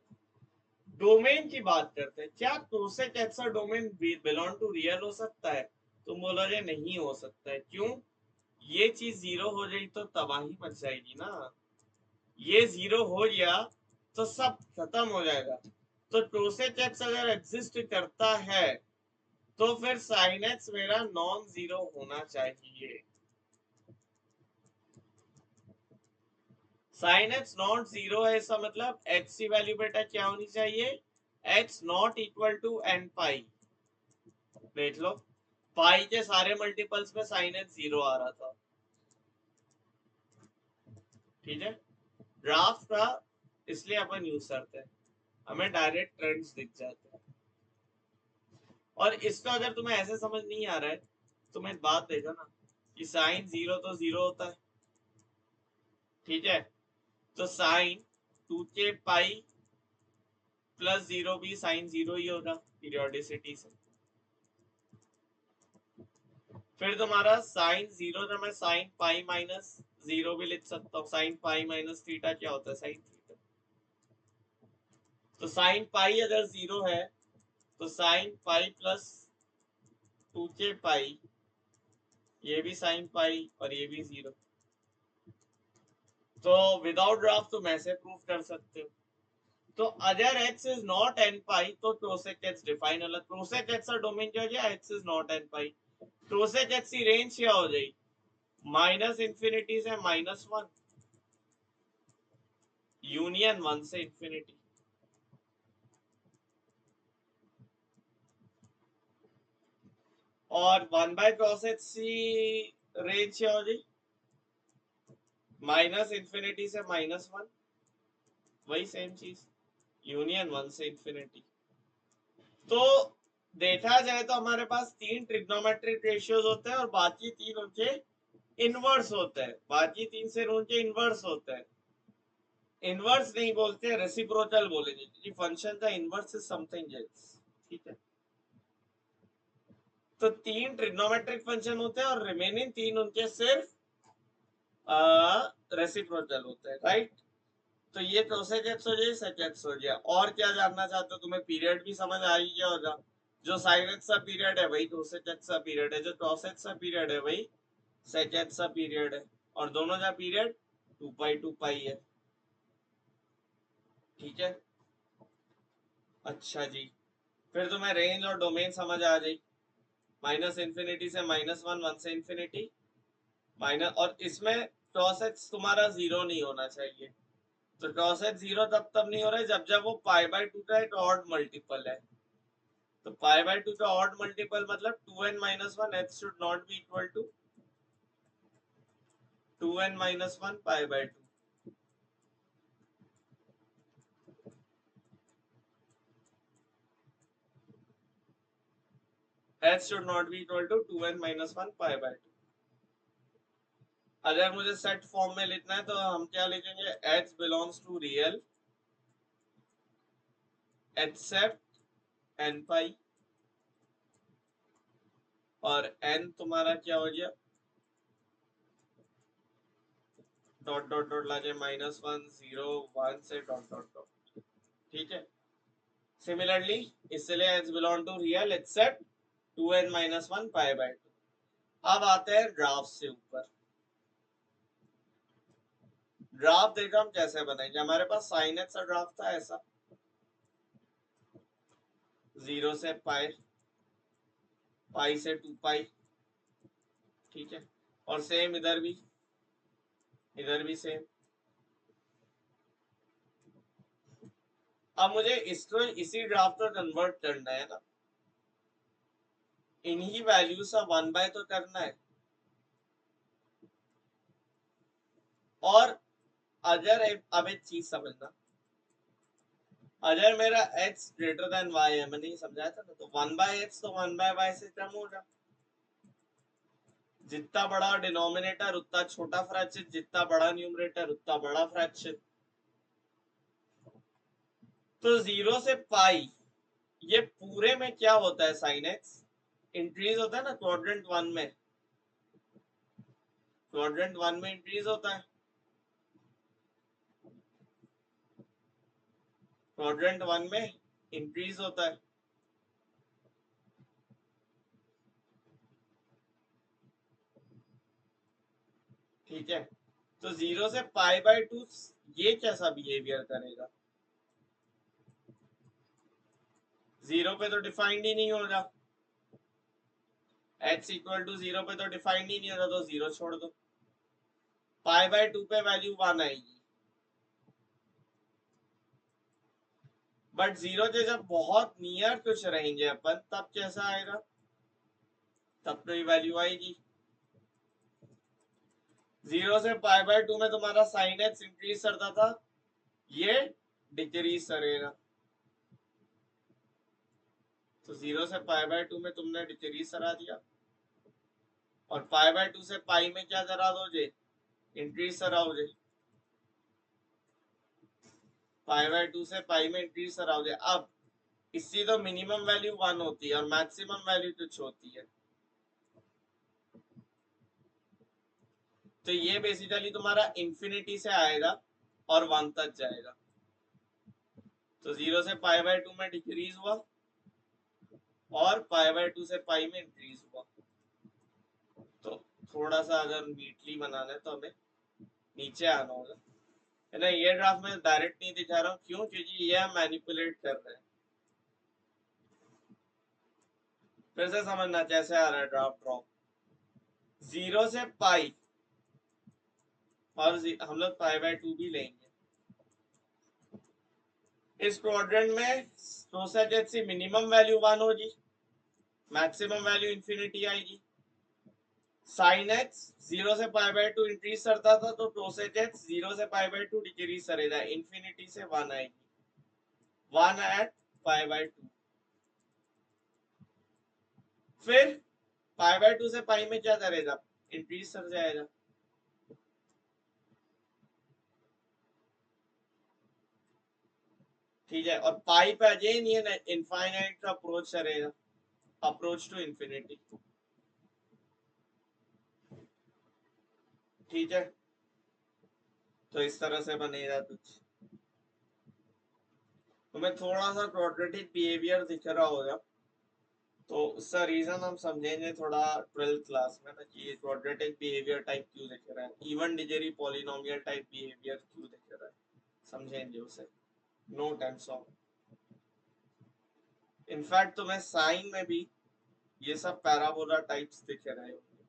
डोमेन की बात करते हैं। क्या cosec x domain belong to real हो सकता है? तुम बोलोगे नहीं हो सकता है। क्यों? ये चीज जीरो हो जाए तो तबाही मच जाएगी ना। ये जीरो हो गया तो सब खत्म हो जाएगा। तो टोसेक एक्स अगर एग्जिस्ट करता है तो फिर साइन एक्स मेरा नॉन जीरो होना चाहिए। साइन एक्स नॉट जीरो है, इसका मतलब एक्स की वैल्यू बेटा क्या होनी चाहिए, X not equal to N pi. देख लो, पाई के सारे मल्टीपल्स में साइन एक्स जीरो आ रहा था। ठीक है, ग्राफ का इसलिए अपन यूज करते हैं, हमें डायरेक्ट ट्रेंड्स दिख जाते हैं। और इसका अगर तुम्हें ऐसे समझ नहीं आ रहा है, तुम्हें बात देखो ना कि साइन जीरो तो जीरो होता है। ठीक है, तो sine 2k pi plus zero भी साइन जीरो ही होगा पीरियोडिसिटी से। फिर तुम्हारा साइन जीरो जब मैं साइन पाई माइनस जीरो भी लिख सकता हूँ। साइन पाई माइनस थीटा क्या होता है, साइन थीटा। तो साइन पाई अगर जीरो है तो साइन पाई प्लस 2k पाई, ये भी साइन पाई और ये भी जीरो। तो विदाउट ग्राफ तुम ऐसे प्रूव कर सकते हो। तो अगर x इज नॉट n पाई तो टोसेक x डिफाइन अलग। टोसेक x का डोमेन क्या हो गया, x is not n pi. Cosec x की रेंज क्या हो जाएगी, माइनस इंफिनिटी से माइनस वन, यूनियन वन से इंफिनिटी। और वन बाय कॉस एक्स की रेंज क्या हो जाएगी, माइनस इंफिनिटी से माइनस वन, वही सेम चीज, यूनियन वन से इंफिनिटी। तो देखा जाए तो हमारे पास तीन ट्रिग्नोमेट्रिक रेशियोज होते हैं और बाकी तीन उनके इनवर्स होते हैं। बाकी तीन से उनके इनवर्स होते हैं। इनवर्स नहीं बोलते, रेसिप्रोकल बोलेंगे, क्योंकि फंक्शन का इनवर्स इज समथिंग एल्स। ठीक है, तो तीन ट्रिग्नोमेट्रिक फंक्शन होते हैं और रिमेनिंग तीन उनके सिर्फ रेसिप्रोकल होते हैं, राइट। तो ये कोसेक एक्स हो गया, सेक एक्स हो गया। और क्या जानना चाहते हो, तुम्हें पीरियड भी समझ आ ही गया होगा। जो साइन एक्स का पीरियड है वही कोसेक एक्स का पीरियड है, जो कॉस एक्स का पीरियड है वही सेक एक्स का पीरियड है, और दोनों का पीरियड 2 पाई है। ठीक है, अच्छा जी। फिर तुम्हें रेंज और डोमेन समझ आ जाए, माइनस इंफिनिटी से माइनस वन, वन से इंफिनिटी माइनस। और इसमें कॉस एक्स तुम्हारा जीरो नहीं होना चाहिए। तो कॉस एक्स जीरो तब नहीं हो रहा है जब जब वो पाई बाय टू का एक ऑड मल्टीपल है। तो पाई बाय टू का ऑड मल्टीपल मतलब 2n minus one, x should not be equal to 2n minus one pi by two. h should not be equal to 2n minus 1 pi by 2। अगर मुझे set form में लिखना है तो हम क्या लिखेंगे, h belongs to real except n pi, और n तुम्हारा क्या हो गया, डॉट डॉट डॉट लाके माइनस वन, जीरो, वन से डॉट डॉट डॉट। ठीक है, सिमिलरली इसलिए h belong to real except 2n minus 1 pi by 2। अब आते हैं ग्राफ से ऊपर। ग्राफ देखो हम कैसे बनाएंगे। हमारे पास साइन एक्स का ग्राफ था ऐसा, जीरो से पाई, पाई से 2 पाई। ठीक है, और सेम इधर भी, इधर भी सेम। अब मुझे इसको इसी ग्राफ पर कन्वर्ट करना है ना, इन्हीं वैल्यू से 1 बाय तो करना है। और अगर अब एक चीज समझना, अगर मेरा x ग्रेटर देन y है, मैंने ये समझाया था ना, तो 1/x तो 1/y से कम होगा। जितना बड़ा डिनोमिनेटर उतना छोटा फ्रैक्शन, जितना बड़ा न्यूमरेटर उतना बड़ा फ्रैक्शन। तो जीरो से पाई, ये पूरे में क्या होता है, साइन एक्स इंक्रीज होता है ना क्वाड्रेंट वन में। क्वाड्रेंट वन में इंक्रीज होता है, क्वाड्रेंट वन में इंक्रीज होता है। ठीक है, तो 0 से π/2 ये कैसा बिहेवियर करेगा? 0 पे तो डिफाइंड ही नहीं होगा, x इक्वल टू 0 पे तो डिफाइंड ही नहीं होगा, तो 0 छोड़ दो। π/2 पे वैल्यू 1 आएगी, बट 0 के जब बहुत नियर कुछ रहेंगे अपन, तब कैसा आएगा? तब तो ये वैल्यू आएगी। 0 से π/2 में तुम्हारा साइन एक्स इंक्रीज करता था, ये डिक्रीज करेगा। तो 0 से π/2 में तुमने डिक्रीज करा दिया, और π/2 से पाई में क्या करा दोगे? इंक्रीज कराओगे। π/2 से पाई में इंक्रीज कराओगे। अब इसकी तो मिनिमम वैल्यू 1 होती है और मैक्सिमम वैल्यू कुछ होती है, तो ये बेसिकली तुम्हारा इंफिनिटी से आएगा और 1 तक जाएगा। तो 0 से π/2 में डिक्रीज हुआ और π/2 से पाई में इंक्रीज हुआ। तो थोड़ा सा अगर नीटली बनाना है तो हमें नीचे आना होगा, है ना। ये ग्राफ में डायरेक्ट नहीं दिखा रहा हूँ, क्यों? क्योंकि ये हम मैनिपुलेट कर रहे हैं। फिर से समझना कैसे आ रहा है ग्राफ ड्रॉ। 0 से पाई, और हम लोग π/2 भी लेंगे। इस क्वाड्रेंट में प्रोसेजेड से मिनिमम वैल्यू 1 होगी, मैक्सिमम वैल्यू इंफिनिटी आएगी। साइन एक्स 0 से π/2 इंक्रीज करता था, तो प्रोसेज एक्स 0 से π/2 डिक्रीज करेगा, इंफिनिटी से 1 आएगी, 1 एट π/2। फिर π/2 से पाई में क्या करेगा? इंक्रीज कर जाएगा। ठीक है, और पाई पे अगेन ये इनफाइनाइट का अप्रोच करेगा, अप्रोच टू इंफिनिटी। ठीक है, तो इस तरह से बनेगा कुछ। तुम्हें थोड़ा सा क्वाड्रेटिक बिहेवियर दिख रहा होगा, तो उसका रीजन हम समझेंगे थोड़ा 12th क्लास में ना, कि ये क्वाड्रेटिक बिहेवियर टाइप क्यों दिख रहा है, इवन डिजिटरी पॉलिनोमियल टाइप बिहेवियर क्यों दिख रहा है, समझेंगे उसे। नोट एंड सॉ इनफैक्ट तुम्हें साइन में भी ये सब पैराबोला टाइप्स दिख रहे होंगे,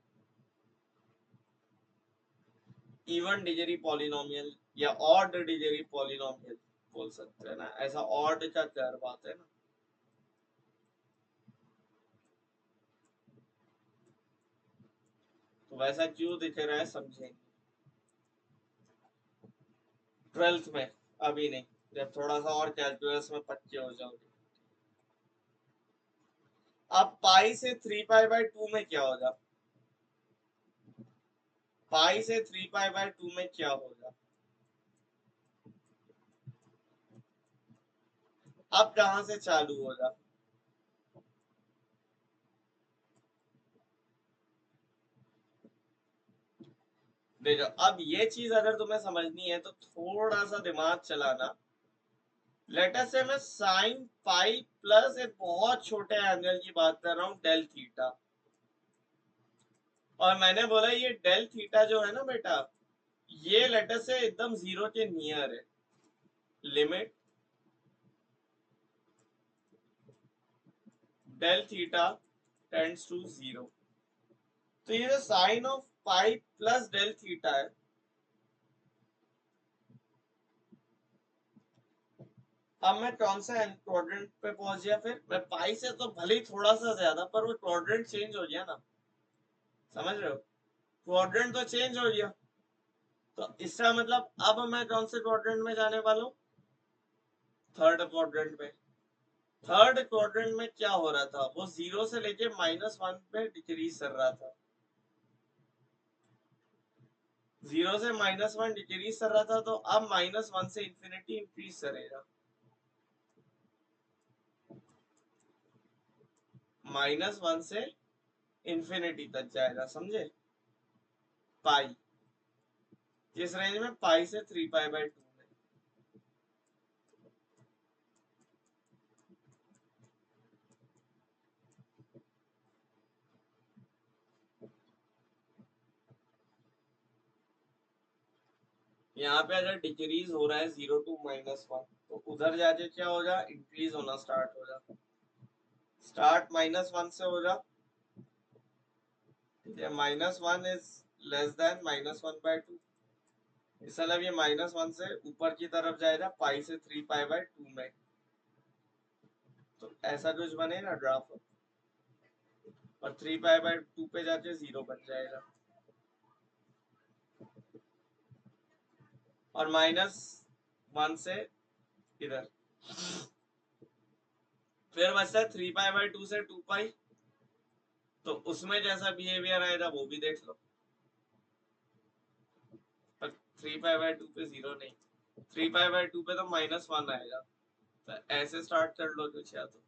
इवन डिजिटरी पॉलिनोमियल या ऑड डिजिटरी पॉलिनोमियल बोल सकते हैं ना, ऐसा ऑड का कर्व आता है ना। तो वैसा क्यों दिख रहा है समझेंगे 12th में, अभी नहीं, जब थोड़ा सा और कैलकुलस में पक्के हो जाओगे। अब पाई से 3π/2 में क्या होगा? पाई से 3π/2 में क्या होगा? अब कहां से चालू होगा? देखो, अब ये चीज अगर तुम्हें समझनी है तो थोड़ा सा दिमाग चलाना। लेट अस से मैं साइन पाई प्लस एक बहुत छोटे एंगल की बात कर रहा हूं, डेल थीटा। और मैंने बोला ये डेल थीटा जो है ना बेटा, ये लेट अस से एकदम 0 के नियर है। Limit del theta tends to 0। तो ये जो sine of pi plus del theta है, अब मैं कौन सा क्वाड्रेंट पे पहुंच गया? फिर मैं पाई से तो भले ही थोड़ा सा ज्यादा, पर वो क्वाड्रेंट चेंज हो गया ना, समझ रहे हो? क्वाड्रेंट तो चेंज हो गया, तो इसका मतलब अब मैं कौन से क्वाड्रेंट में जाने वाला हूँ? थर्ड क्वाड्रेंट में। थर्ड क्वाड्रेंट में क्या हो रहा था? वो 0 से लेके -1 पे डिक्रीज कर रहा था। 0 से -1 डिक्रीज कर रहा था, तो अब -1 से इंफिनिटी इंक्रीज करेगा, -1 से इंफिनिटी तक जाएगा, समझे? पाई, किस रेंज में? पाई से 3π/2 में। यहाँ पे अगर डिक्रीज हो रहा है 0 to -1 तो उधर जाके क्या हो जा, इंक्रीज होना स्टार्ट हो जा। स्टार्ट -1 से हो जा, ठीक है। -1 इज लेस देन -1/2। इस मतलब ये -1 से ऊपर की तरफ जाएगा पाई से 3π/2 में, तो ऐसा कुछ बनेगा ग्राफ, और 3π/2 पे जाके 0 बन जाएगा, और -1 से इधर फिर बचता है 3π/2 से 2π, तो उसमें जैसा बिहेवियर आएगा वो भी देख लो। पर 3π/2 पे 0 नहीं, 3π/2 पे तो -1 आएगा, तो ऐसे स्टार्ट कर लो कुछ, या तो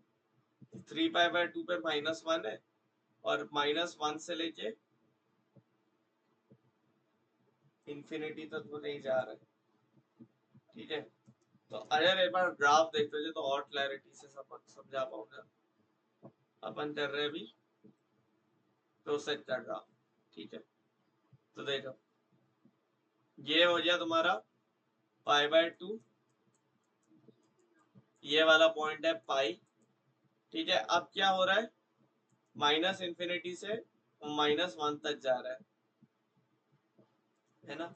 3π/2 पे -1 है और -1 से लेके इंफिनिटी तक वो नहीं जा रहा है, ठीक है। तो अगर एक बार ग्राफ देख लो तो और क्लैरिटी से समझा पाऊंगा। अपन कर रहे हैं अभी प्रोसेस का ग्राफ, ठीक है। तो देखो ये हो गया तुम्हारा π/2, ये वाला पॉइंट है पाई, ठीक है। अब क्या हो रहा है, -इंफिनिटी से -1 तक जा रहा है ना।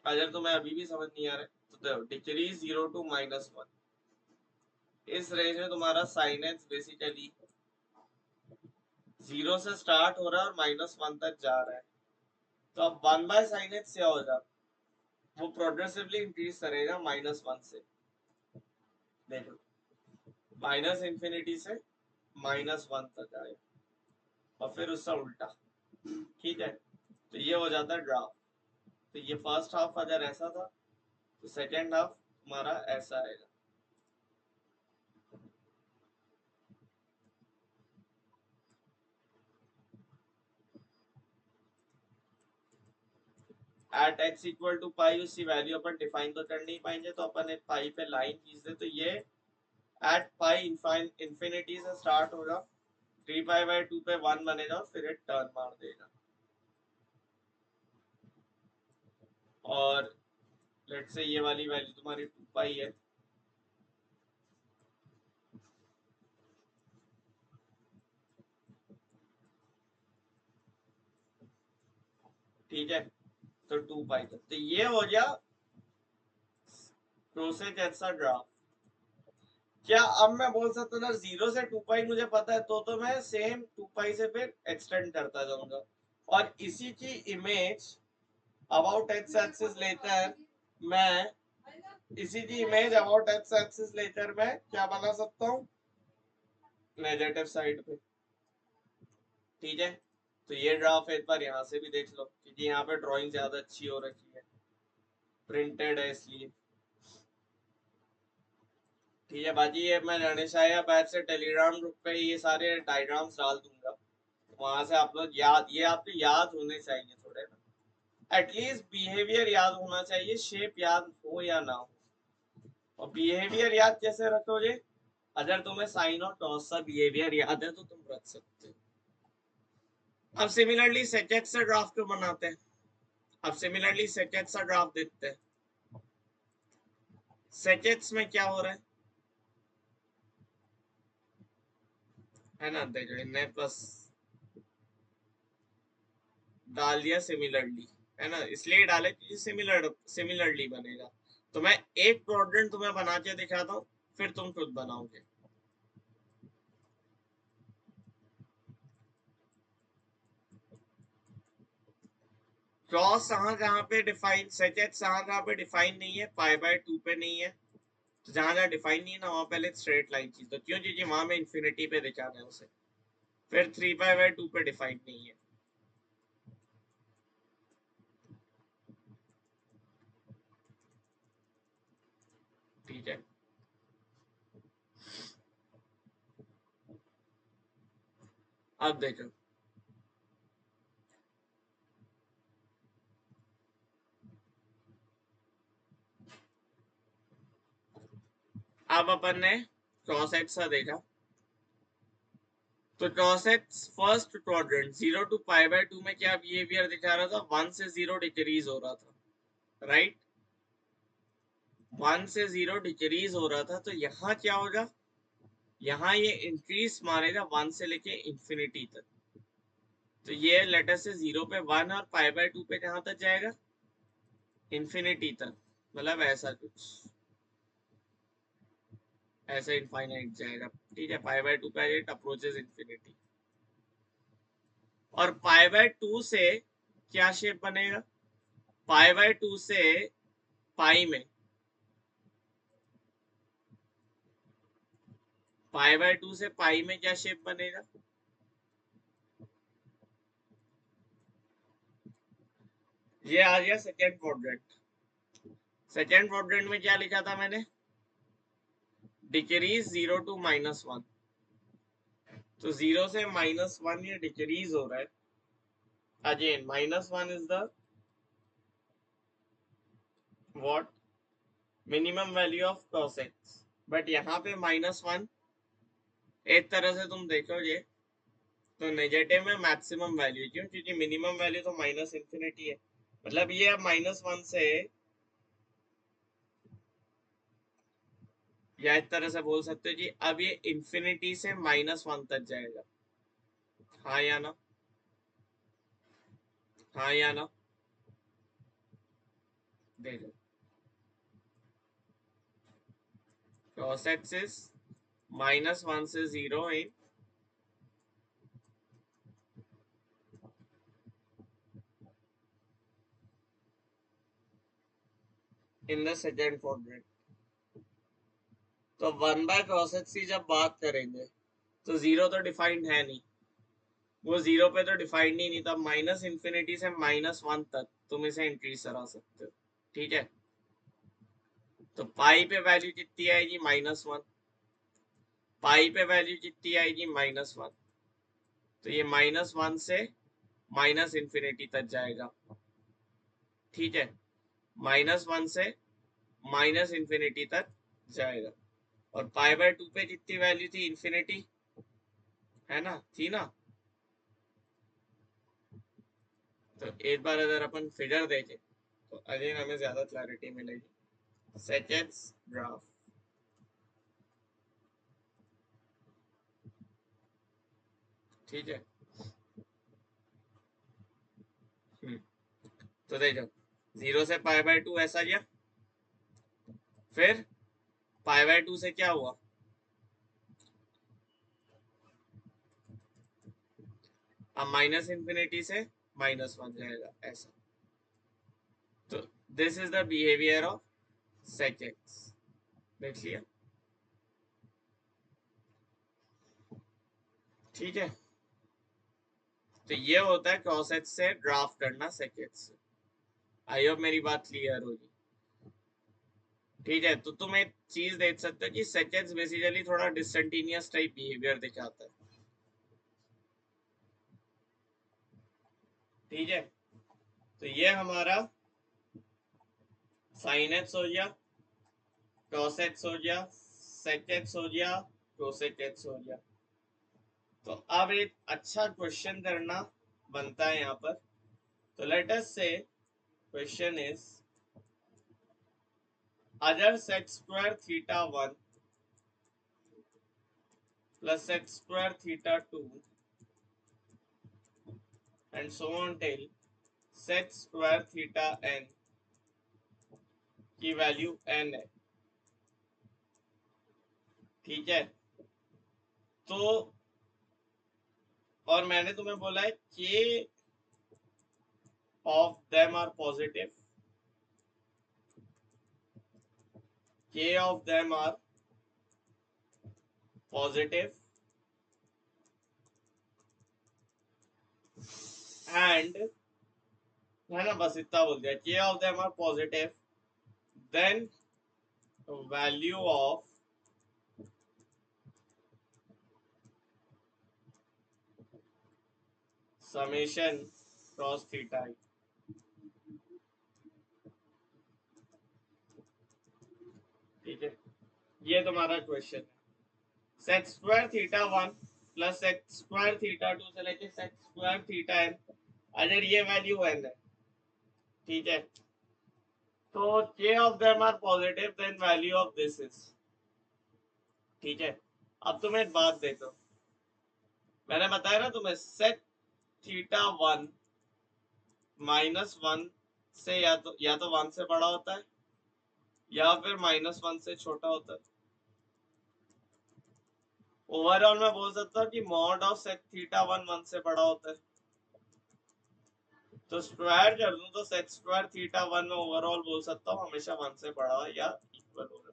अगर तुम्हें अभी भी समझ नहीं आ रहा है तो देखो डिक्रीज 0 to -1, इस रेंज में तुम्हारा साइन एक्स बेसिकली 0 से स्टार्ट हो रहा है और -1 तक जा रहा है। तो अब 1/sin x क्या हो जाता, वो प्रोग्रेसिवली इंक्रीज करेगा -1 से, देखो -इंफिनिटी से -1 तक आएगा, और फिर उसका उल्टा, ठीक है। तो ये हो जाता है ग्राफ। तो ये फर्स्ट हाफ अगर ऐसा था तो सेकेंड हाफ हमारा ऐसा आएगा। एट x इक्वल टू पाई, उसकी वैल्यू अपन डिफाइन तो कर नहीं पाएंगे, तो अपन एक पाई पे लाइन खींच दे, तो ये एट पाई इंफिनिटी से स्टार्ट होगा, 3π/2 पे 1 बनेगा, फिर एक टर्न मार देगा, और लेट्स से ये वाली वैल्यू तुम्हारी 2π है, ठीक है। तो 2π तक, तो ये हो गया प्रोसेस ऐसा ग्राफ। क्या अब मैं बोल सकता हूँ 0 से 2π मुझे पता है, तो मैं सेम 2π से फिर एक्सटेंड करता जाऊंगा, और इसी की इमेज अबाउट एक्स एक्सिस लेकर मैं इसी की इमेज अबाउट एक्स एक्सिस लेकर मैं क्या बना सकता हूँ, नेगेटिव साइड पे, ठीक है। तो ये ग्राफ एक बार यहाँ से भी देख लो, क्योंकि यहाँ पे ड्राइंग ज्यादा अच्छी हो रखी है, प्रिंटेड है इसलिए, ठीक है। बाकी ये मैं गणेशाया बैच से टेलीग्राम ग्रुप पे ये सारे डायग्राम्स डाल दूंगा, वहां से आप लोग याद, ये आपको याद होने चाहिए थोड़े ना, एटलीस्ट बिहेवियर याद होना चाहिए, शेप याद हो या ना हो। और बिहेवियर याद कैसे रखोगे, अगर तुम्हें साइन और कॉस का बिहेवियर याद है तो तुम रख सकते हो। अब सिमिलरली सेकेंड से ग्राफ क्यों बनाते हैं, अब सिमिलरली सेकेंड सा ग्राफ देखते हैं। सेकेंड्स में क्या हो रहा है ना, देखो इन्हें बस डाल दिया सिमिलरली, है ना, इसलिए डाले कि सिमिलरली बनेगा। तो मैं एक क्वाड्रेंट तुम्हें बना के दिखाता हूँ, फिर तुम खुद बनाओगे। क्रॉस कहाँ पे डिफाइन, सेकेंड कहाँ पे डिफाइन नहीं है, π/2 पे नहीं है, तो जहां जहां डिफाइन नहीं है ना वहां पहले स्ट्रेट लाइन खींच दो, क्यों, क्योंकि वहां में इंफिनिटी पे दिखाना है उसे। फिर 3π/2 पे डिफाइन नहीं है, ठीक है। अब देखो अब अपन ने क्रॉस एक्स का देखा, तो कॉसेट्स फर्स्ट क्वाड्रेंट 0 to π/2 में क्या बिहेवियर दिखा रहा था? 1 से 0 डिक्रीज हो रहा था, राइट? 1 से 0 डिक्रीज हो रहा था, तो यहाँ क्या होगा? यहाँ ये इंक्रीज मारेगा 1 से लेके इंफिनिटी तक। तो ये लेटर से 0 पे 1 और π/2 पे कहाँ तक जाएगा? इंफिनिटी तक, मतलब ऐसा कुछ, ऐसा इनफाइनाइट जाएगा, ठीक है? π/2 पे इट अप्रोचेस इंफिनिटी। और π/2 से क्या शेप बनेगा? π/2 से पाई में, π/2 से पाई में क्या शेप बनेगा? ये आ गया सेकेंड क्वाड्रेंट। सेकेंड क्वाड्रेंट में क्या लिखा था मैंने? Decrease 0 to -1। तो 0 से -1 ये डिक्रीज हो रहा है। Again -1 is the what? Minimum value of cos x। But यहाँ पे -1 एक तरह से तुम देखोगे तो नेगेटिव में मैक्सिमम वैल्यू, क्यों? क्योंकि मिनिमम वैल्यू तो माइनस इंफिनिटी है। मतलब ये अब -1 से, या एक तरह से बोल सकते हो कि अब ये इंफिनिटी से -1 तक जाएगा। हाँ या ना? हाँ या ना? देखो, cos x is -1 से 0 इन द सेकेंड क्वाड्रेंट। तो 1/cos x की जब बात करेंगे तो 0 तो डिफाइंड है नहीं, वो 0 पे तो डिफाइंड ही नहीं था। माइनस इंफिनिटी से -1 तक तुम इसे इंक्रीज करा सकते हो, ठीक है? तो पाई पे वैल्यू कितनी आएगी? -1। पाई पे वैल्यू कितनी आएगी? -1। तो ये -1 से माइनस इंफिनिटी तक जाएगा, ठीक है? -1 से माइनस इंफिनिटी तक जाएगा। और π/2 पे कितनी वैल्यू थी? इंफिनिटी, है ना? थी ना? तो एक बार अगर अपन फिगर देखें तो अगेन हमें ज्यादा क्लैरिटी मिलेगी। सेकेंड्स ग्राफ, ठीक है? तो देखो, 0 से π/2 ऐसा गया, फिर π/2 से क्या हुआ? अब माइनस इंफिनिटी से -1 जाएगा, ऐसा। तो this is the behaviour of seconds. देख लिया, ठीक है? तो ये होता है cos x से ग्राफ करना सेकेंड्स से। आई होप मेरी बात क्लियर होगी, ठीक है? तो तुम एक चीज देख सकते हो कि सेकेंड्स बेसिकली थोड़ा डिसकंटिन्यूअस टाइप बिहेवियर दिखाता है, ठीक है? तो ये हमारा साइन एक्स हो गया, cos x हो गया, sec x हो गया, cosec x हो गया। तो अब एक अच्छा क्वेश्चन करना बनता है यहाँ पर। तो लेट अस से क्वेश्चन इज, अगर sec² θ1 plus sec² θ2 and so on till sec² θn की वैल्यू n है, ठीक है? तो और मैंने तुम्हें बोला है k of them are positive, k of them are positive and, है ना? बस इतना बोल दिया, k of them are positive, then value of summation cos theta, ठीक है? ये तुम्हारा क्वेश्चन है। sec² θ1 plus sex square theta 2 से लेके सेक्स स्क्वायर थीटा n, अगर ये वैल्यू n है, ठीक है, तो k of them are positive then value of this is, ठीक है। अब तुम्हें एक बात देखो, मैंने बताया ना तुम्हें सेक थीटा 1 -1 से या तो 1 से बड़ा होता है या फिर -1 से छोटा होता है। ओवरऑल मैं बोल सकता हूँ कि मॉड ऑफ सेक थीटा 1 से बड़ा होता है, तो स्क्वायर कर दूं तो सेक स्क्वायर थीटा 1 में ओवरऑल बोल सकता हूँ हमेशा 1 से बड़ा या इक्वल होगा।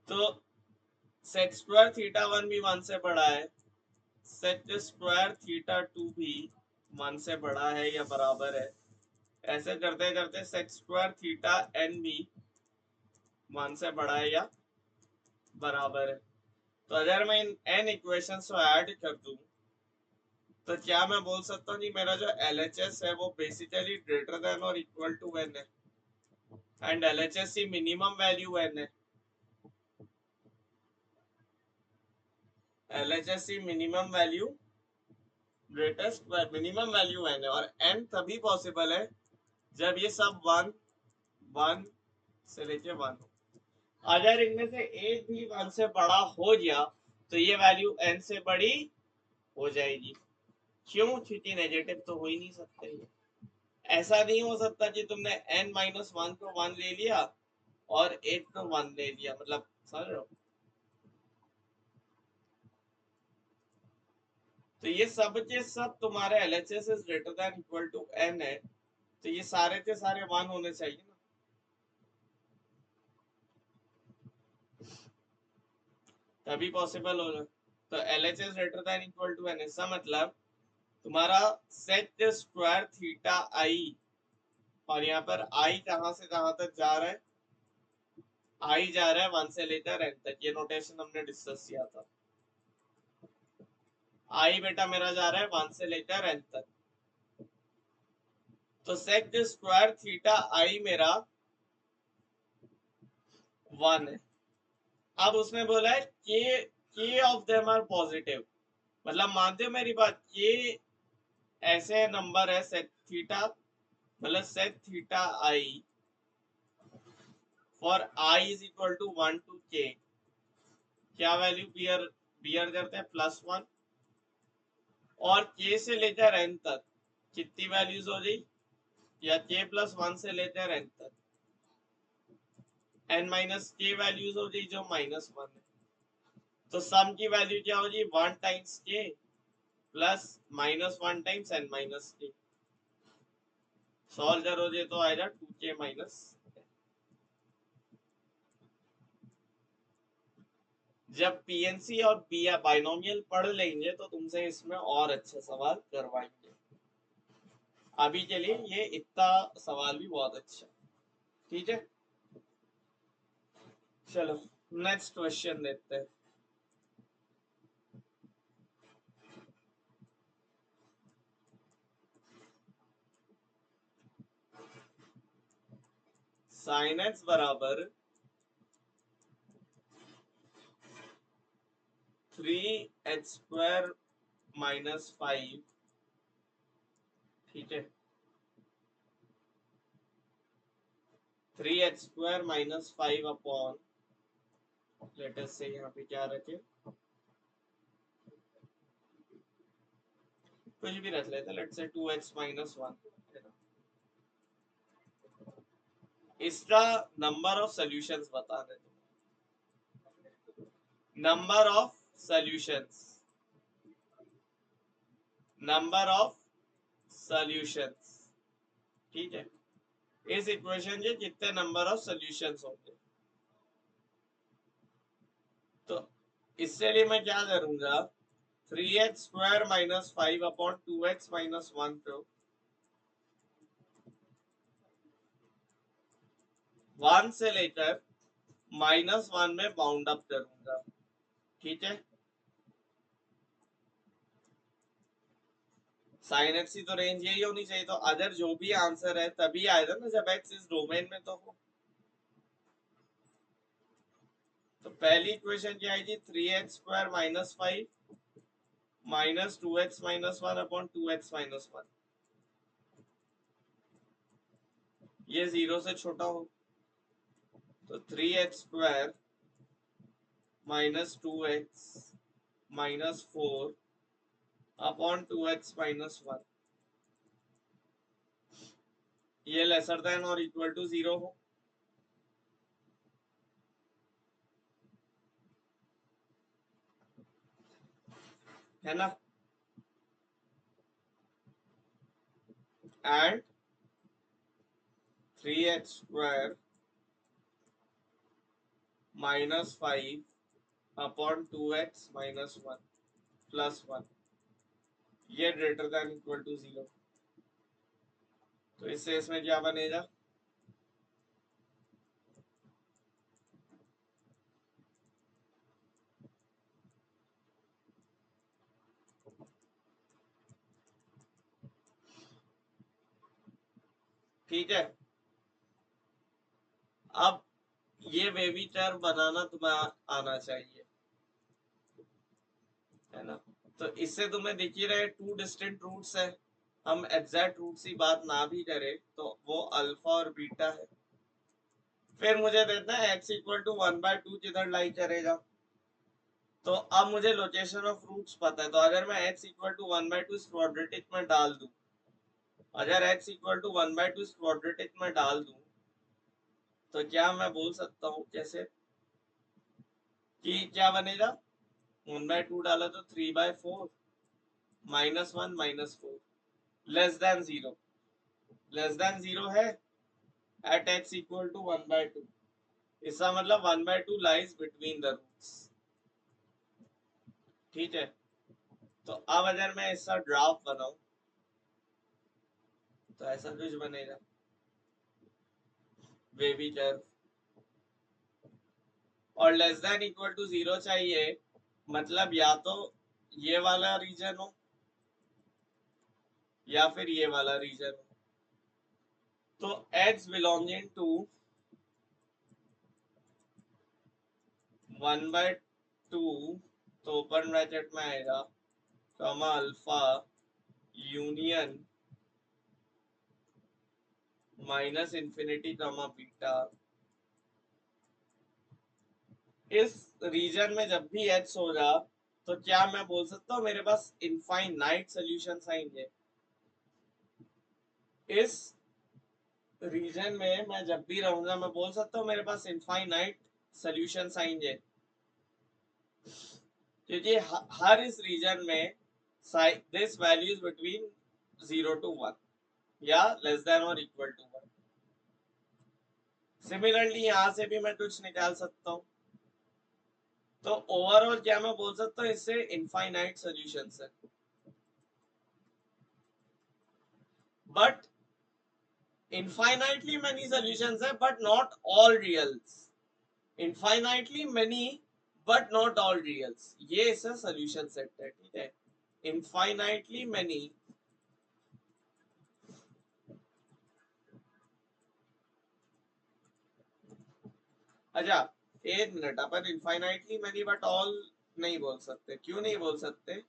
तो सेक स्क्वायर थीटा 1 भी 1 से बड़ा है, सेक स्क्वायर थीटा 2 भी 1 से बड़ा है या बराबर है। ऐसे करते करते सेक स्क्वायर थीटा n भी 1 से बड़ा है या बराबर है। तो अगर मैं इन n इक्वेशंस को ऐड कर दूं तो क्या मैं बोल सकता हूँ कि मेरा जो LHS है वो बेसिकली ग्रेटर देन और इक्वल टू n है, एंड LHS की मिनिमम वैल्यू n है। LHS की minimum value greatest minimum value n है, और n तभी पॉसिबल है जब ये सब 1 1 से लेके 1 हो। अगर इनमें से एक भी 1 से बड़ा हो गया तो ये वैल्यू n से बड़ी हो जाएगी। क्यों? क्योंकि नेगेटिव तो हो ही नहीं सकते। ऐसा नहीं हो सकता कि तुमने n-1 को 1 ले लिया और 8 को 1 ले लिया, मतलब समझ रहे हो। तो ये सब के सब तुम्हारे LHS is greater than equal to n है, तो ये सारे के सारे 1 होने चाहिए ना, तभी पॉसिबल होगा। तो LHS greater than equal to n, इसका मतलब तुम्हारा सेक स्क्वायर थीटा i, और यहाँ पर i कहां से कहां तक जा रहा है, i जा रहा है 1 से लेकर n तक, ये नोटेशन हमने डिस्कस किया था। i बेटा मेरा जा रहा है 1 से लेकर n तक, तो सेक स्क्वायर थीटा i मेरा 1 है। अब उसने बोला है के ऑफ देम आर पॉजिटिव, मतलब मानते हो मेरी बात, के ऐसे नंबर है सेक थीटा, मतलब sec theta I for I is equal to 1 to k, क्या वैल्यू बियर करते हैं +1, और k से लेकर n तक कितनी वैल्यूज हो गई, या k+1 से लेकर n तक n माइनस k वैल्यूज हो गई जो -1 है। तो सम की वैल्यू क्या होगी, 1 times k plus -1 times n minus k, solve करोगे तो आएगा 2k माइनस। जब पीएनसी और बाइनोमियल पढ़ लेंगे तो तुमसे इसमें और अच्छे सवाल करवाएंगे। अभी के लिए ये इतना सवाल भी बहुत अच्छा, ठीक है। चलो नेक्स्ट क्वेश्चन देखते हैं। sin x बराबर 3x² - 5, ठीक है, 3x² - 5 अपॉन, लेट अस से यहाँ पे क्या रखे, कुछ भी रख लेते हैं, लेट से 2x - 1। इसका नंबर ऑफ सॉल्यूशंस बता दे, number of solutions, number of solutions, ठीक है, इस इक्वेशन के कितने नंबर ऑफ सॉल्यूशंस होंगे। तो इसके लिए मैं क्या करूंगा, 3x² - 5 अपॉन 2x - 1 को 1 से लेकर -1 में बाउंड अप करूंगा, ठीक है। साइन एक्स की तो रेंज यही होनी चाहिए, तो अगर जो भी आंसर है तभी आएगा ना जब एक्स इस डोमेन में तो हो। तो पहली इक्वेशन क्या आएगी, 3x² - 5 - 2x - 1 अपॉन 2x - 1, ये 0 से छोटा हो, तो 3x² - 2x - 4 अपॉन 2x - 1, ये लेसर देन और इक्वल टू 0 हो। है ना, and 3x² - 5 upon 2x - 1 plus 1, ये ग्रेटर देन इक्वल टू 0। तो इससे इसमें क्या बनेगा, ठीक है। अब ये बेबी चर बनाना तुम्हें आना चाहिए, है ना। तो इससे तुम्हें दिख ही रहे 2 डिस्टिंक्ट रूट्स है। हम एग्जैक्ट रूट की बात ना भी करें तो वो अल्फा और बीटा है। फिर मुझे देना है x = 1/2 किधर लाई करेगा। तो अब मुझे लोकेशन ऑफ रूट्स पता है, तो अगर मैं x = 1/2 इस क्वाड्रेटिक में डाल दूं, अगर x = 1/2 इस क्वाड्रेटिक में डाल दूं, तो क्या मैं बोल सकता हूँ कैसे कि क्या बनेगा, 1/2 डाला तो 3/4 -1 -4 लेस देन 0, लेस देन 0 है at x = 1/2, इसका मतलब 1/2 लाइज बिटवीन द रूट्स। ठीक है, तो अब अगर मैं इसका ग्राफ बनाऊं तो ऐसा कुछ बनेगा, वेवी कर्व, और लेस देन इक्वल टू 0 चाहिए, मतलब या तो ये वाला रीजन हो या फिर ये वाला रीजन हो। तो x बिलोंगिंग टू 1/2, तो ओपन ब्रैकेट में आएगा comma alpha union -infinity comma beta. इस रीजन में जब भी x होगा तो क्या मैं बोल सकता हूँ मेरे पास इनफाइनाइट सॉल्यूशंस आएंगे। इस रीजन में मैं जब भी रहूंगा मैं बोल सकता हूँ मेरे पास इनफाइनाइट सॉल्यूशंस आएंगे, क्योंकि हर इस रीजन में दिस वैल्यूज बिटवीन 0 to 1 या लेस देन और इक्वल टू 1। सिमिलरली यहां से भी मैं कुछ निकाल सकता हूँ। तो ओवरऑल क्या मैं बोल सकता हूँ, इससे इनफाइनाइट सॉल्यूशंस है, बट infinitely many solutions है but not all reals, infinitely many but not all reals, ये इसका solution set है। ठीक है, infinitely many अच्छा, एक minute, upon infinitely many but all नहीं बोल सकते। क्यों नहीं बोल सकते,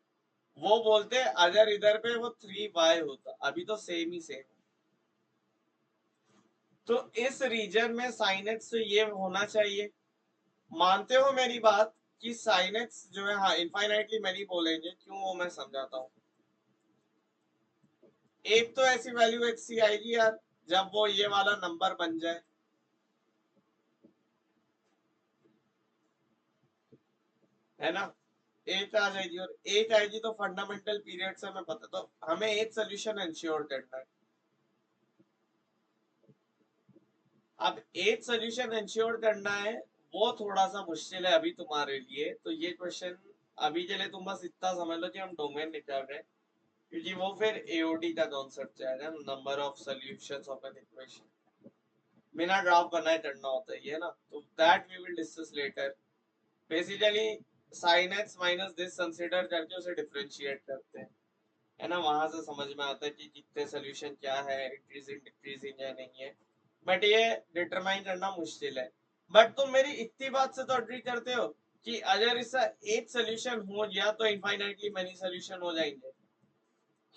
वो बोलते अगर इधर पे वो 3y होता, अभी तो सेम ही सेम। तो इस रीजन में sin x तो ये होना चाहिए, मानते हो मेरी बात कि sin x जो है, हाँ इनफाइनाइटली मैनी बोलेंगे, क्यों वो मैं समझाता हूँ। एक तो ऐसी वैल्यू x की आएगी यार जब वो ये वाला नंबर बन जाए, है ना, एक आ जाएगी, और एक आएगी तो फंडामेंटल पीरियड से हमें पता, तो हमें एक सोल्यूशन इंश्योर करना है। अब एक सोल्यूशन इंश्योर करना है, वो थोड़ा सा मुश्किल है अभी तुम्हारे लिए। तो ये क्वेश्चन अभी के लिए तुम बस इतना समझ लो कि हम डोमेन निकाल रहे हैं, क्योंकि वो फिर एओडी का कॉन्सेप्ट जाएगा, number of solutions of an equation, बिना ग्राफ बनाए करना होता है ये ना। तो that we will discuss later. Basically sin x माइनस दिस कंसीडर करके उसे डिफरेंशिएट करते हैं, है ना, वहां से समझ में आता है कि कितने सोल्यूशन क्या है, इंक्रीजिंग डिक्रीजिंग है नहीं है, बट ये डिटरमाइन करना मुश्किल है। बट तुम मेरी इतनी बात से तो अग्री करते हो कि अगर इसका एक सोल्यूशन हो गया तो इनफाइनाइटली मेनी सोल्यूशन हो जाएंगे,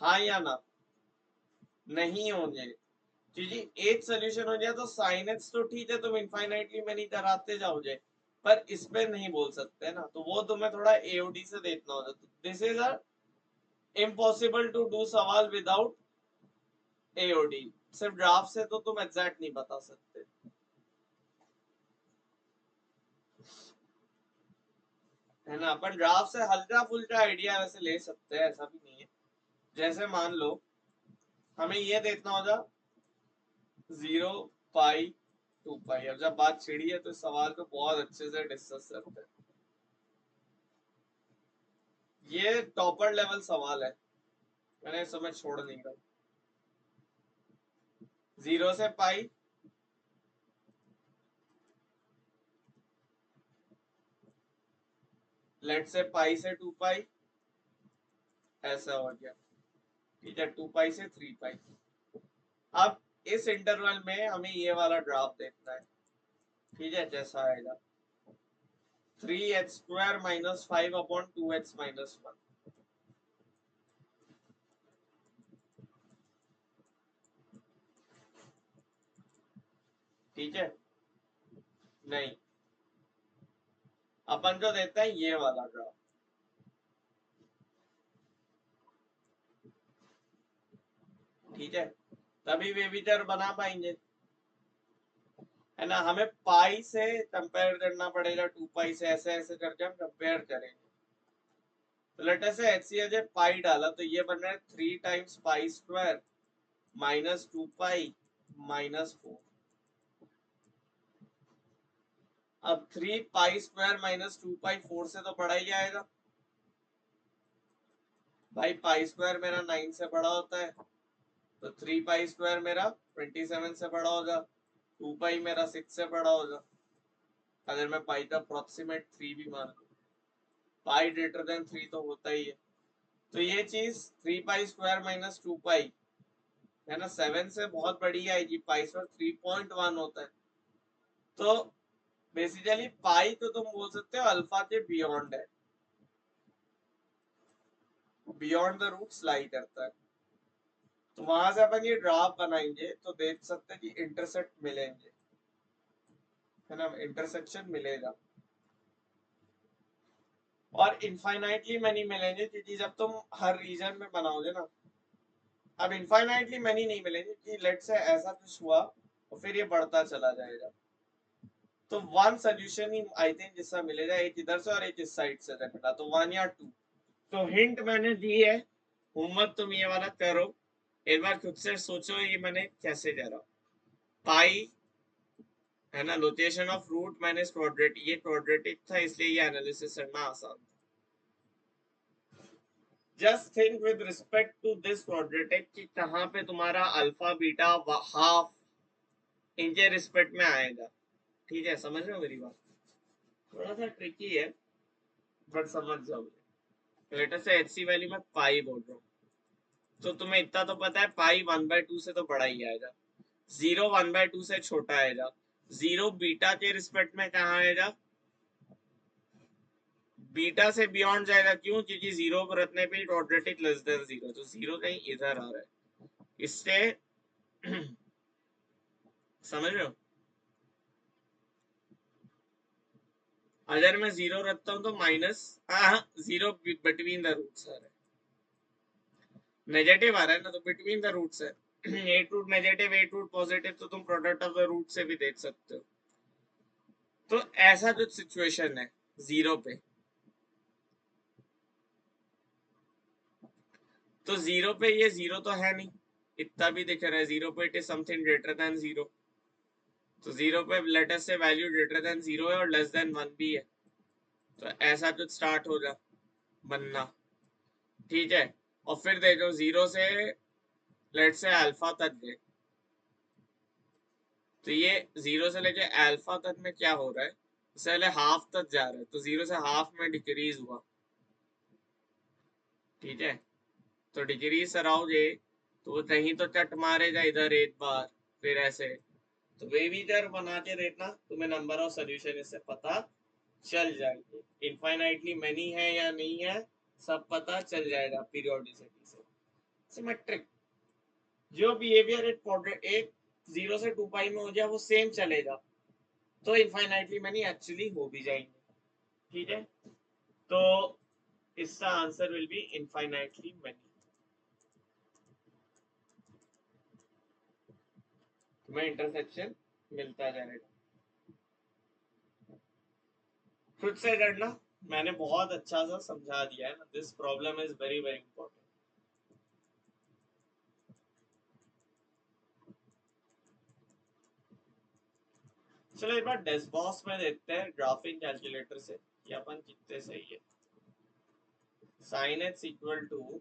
हाँ या ना? नहीं होंगे, क्योंकि एक सोल्यूशन हो गया तो साइनेट्स तो ठीक है, तुम इनफाइनाइटली मेनी कराते जाओगे, पर इस पे नहीं बोल सकते ना, तो वो तुम्हें थोड़ा एओडी से देखना होगा। This is a impossible to do सवाल विदाउट एओडी। सिर्फ ड्राफ्ट से तो तुम एग्जैक्ट नहीं बता सकते, है ना? अपन ड्राफ्ट से हल्का फुल्का आइडिया वैसे ले सकते हैं, ऐसा भी नहीं है। जैसे मान लो हमें ये देखना होगा 0 पाई 2 पाई। अब जब बात छिड़ी है तो इस सवाल को बहुत अच्छे से डिस्कस करते हैं। ये टॉपर लेवल सवाल है, मैंने समझ छोड़ नहीं रहा। 0 से पाई, लेट से पाई से 2 पाई, ऐसा हो गया, ठीक है? 2 पाई से 3 पाई। अब इस इंटरवल में हमें ये वाला ड्राफ देखना है, ठीक है? जैसा आएगा 3x² - 5/2x - 1, ठीक है? नहीं, अपन जो देते हैं ये वाला ग्राफ, ठीक है? तभी वेविटर बना पाएंगे, है ना? हमें पाई से कंपेयर करना पड़ेगा 2 पाई से, ऐसे ऐसे करके हम कंपेयर करेंगे। तो लेट अस से HCF जब पाई डाला तो ये बन रहा है 3 टाइम्स पाई² - 2 पाई - 4। अब 3 पाई² - 2 पाई 4 से तो बड़ा ही आएगा भाई, पाई² मेरा 9 से बड़ा होता है, तो 3 पाई² मेरा 27 से बड़ा होगा, 2 पाई मेरा 6 से बड़ा होगा। अगर मैं पाई का अप्रोक्सीमेट 3 भी मान लूं, पाई ग्रेटर देन 3 तो होता ही है। तो ये चीज 3 पाई² - 2 पाई, है ना, 7 से बहुत बड़ी आएगी, पाई² 3.1 होता है। तो बेसिकली पाई तो तुम बोल सकते हो अल्फा के बियॉन्ड है, बियॉन्ड द रूट्स लाई करता है। तो वहां से अपन ये ग्राफ बनाएंगे तो देख सकते हैं कि इंटरसेक्ट मिलेंगे, है ना? इंटरसेक्शन मिलेगा और इनफाइनाइटली मैनी मिलेंगे, क्योंकि जब तुम हर रीजन में बनाओगे ना, अब इनफाइनाइटली मैनी नहीं मिलेंगे कि लेट से ऐसा कुछ हुआ और फिर ये बढ़ता चला जाएगा। तो one solution he I think जिसका मिलेगा, एक इधर से और एक इस साइड से रखना, तो 1 या 2। तो हिंट मैंने दी है, होमवर्क तुम ये वाला करो, एक बार खुद से सोचो ये मैंने कैसे करा। पाई, है ना, location of root minus quadratic, ये क्वाड्रेटिक था इसलिए ये एनालिसिस करना आसान था। Just think with respect to this quadratic कि कहाँ पे तुम्हारा अल्फा बीटा हाफ इनके रिस्पेक्ट में आएगा, ठीक है? समझ रहे हो मेरी बात? थोड़ा सा ट्रिकी है बट समझ जाओगे। लेटेस्ट से HC वैल्यू में पाई बोल रहा हूँ, तो तुम्हें इतना तो पता है पाई 1/2 से तो बड़ा ही आएगा, 0 1/2 से छोटा आएगा, 0 बीटा के रिस्पेक्ट में कहाँ आएगा? बीटा से बियॉन्ड जाएगा, क्यों? क्योंकि 0 को रखने पे क्वाड्रेटिक लेस देन 0, तो 0 कहीं इधर आ रहा है, इससे समझ रहे हो? अगर मैं 0 रखता हूं तो माइनस, हाँ 0 बिटवीन द रूट्स आ रहा है, नेगेटिव आ रहा है ना, तो बिटवीन द रूट्स है। 8 रूट नेगेटिव 8 रूट पॉजिटिव, तो तुम प्रोडक्ट ऑफ द रूट से भी देख सकते हो। तो ऐसा कुछ सिचुएशन है 0 पे, तो 0 पे ये 0 तो है नहीं, इतना भी दिख रहा है 0 पे, it is something greater than 0। तो 0 पे लेट अस से वैल्यू ग्रेटर देन 0 है और लेस देन 1 भी है, तो ऐसा कुछ स्टार्ट होगा बनना, ठीक है? और फिर देखो 0 से लेट से अल्फा तक गए, तो ये 0 से लेके अल्फा तक में क्या हो रहा है, इससे पहले हाफ तक जा रहा है, तो 0 से हाफ में डिक्रीज हुआ, ठीक है? तो डिक्रीज कराओगे तो वो कहीं तो कट मारेगा इधर एक बार, फिर ऐसे, तो वेवीटर बना के देखना, तुम्हें नंबर ऑफ सोल्यूशन इससे पता चल जाएगी। इनफाइनाइटली मैनी है या नहीं है सब पता चल जाएगा पीरियोडिसिटी से। सिमेट्रिक जो बिहेवियर एक 0 से 2 पाई में हो जाए वो सेम चलेगा, तो इनफाइनाइटली मैनी एक्चुअली हो भी जाएंगे। ठीक है, तो इसका answer will be infinitely many. तुम्हें इंटरसेक्शन मिलता जाएगा। खुद से करना, मैंने बहुत अच्छा सा समझा दिया है ना। This problem is very very important. चलो एक बार डेस्बॉस में देखते हैं ग्राफिंग कैलकुलेटर से कि अपन कितने सही है। sin x equal to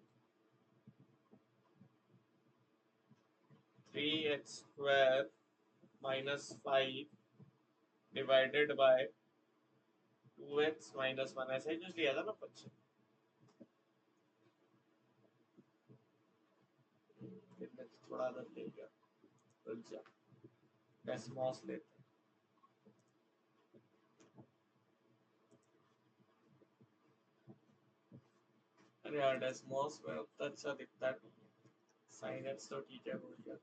3x square minus 5 divided by 2x minus 1, ऐसा ही कुछ लिया था ना बच्चे। थोड़ा अलग ले गया, अच्छा डेस्मॉस लेते हैं। अरे यार डेस्मॉस में उतना अच्छा दिखता नहीं है। sin x तो ठीक है, हो गया।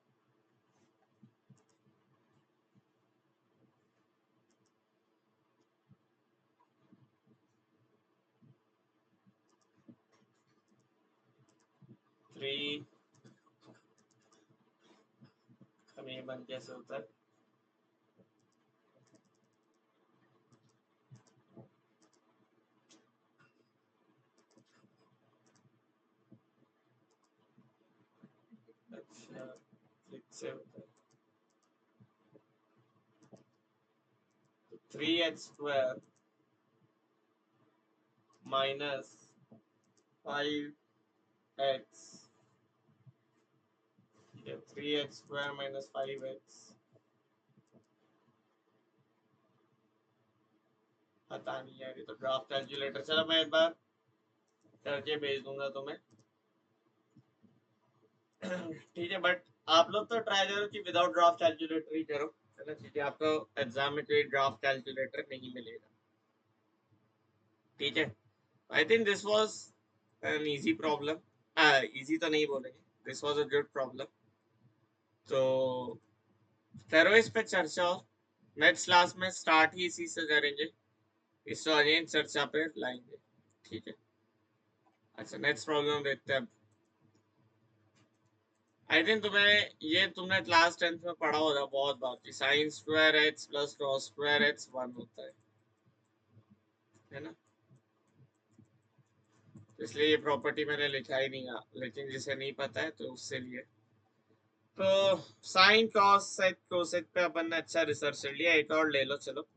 थ्री हमें बन कैसे होता है, अच्छा से होता है 3x square minus 5x, 3x square minus 5x, पता नहीं यार, ये तो ड्राफ्ट कैलकुलेटर। चलो मैं एक बार करके भेज दूंगा तुम्हें। ठीक है, बट आप लोग तो ट्राई करो कि विदाउट ड्राफ्ट कैलकुलेटर ही करो, है ना, क्योंकि आपको एग्जाम में कोई ड्राफ्ट कैलकुलेटर नहीं मिलेगा। ठीक है, I think this was an easy problem. Easy तो नहीं बोलेंगे, this was a good problem. तो करो इस पे चर्चा, और नेक्स्ट क्लास में स्टार्ट ही इसी से करेंगे, इसको अगेन चर्चा पे लाएंगे। ठीक है, अच्छा नेक्स्ट प्रॉब्लम देखते हैं। आई थिंक तुम्हें ये तुमने क्लास 10th में पढ़ा होगा बहुत बार कि sign square x plus cos square x 1 होता है ना। इसलिए ये प्रॉपर्टी मैंने लिखा ही नहीं, लेकिन जिसे नहीं पता है तो उससे लिए। तो साइन कॉस सेक कोसेक पे अपन ने अच्छा रिसर्च कर लिया। एक और ले लो चलो,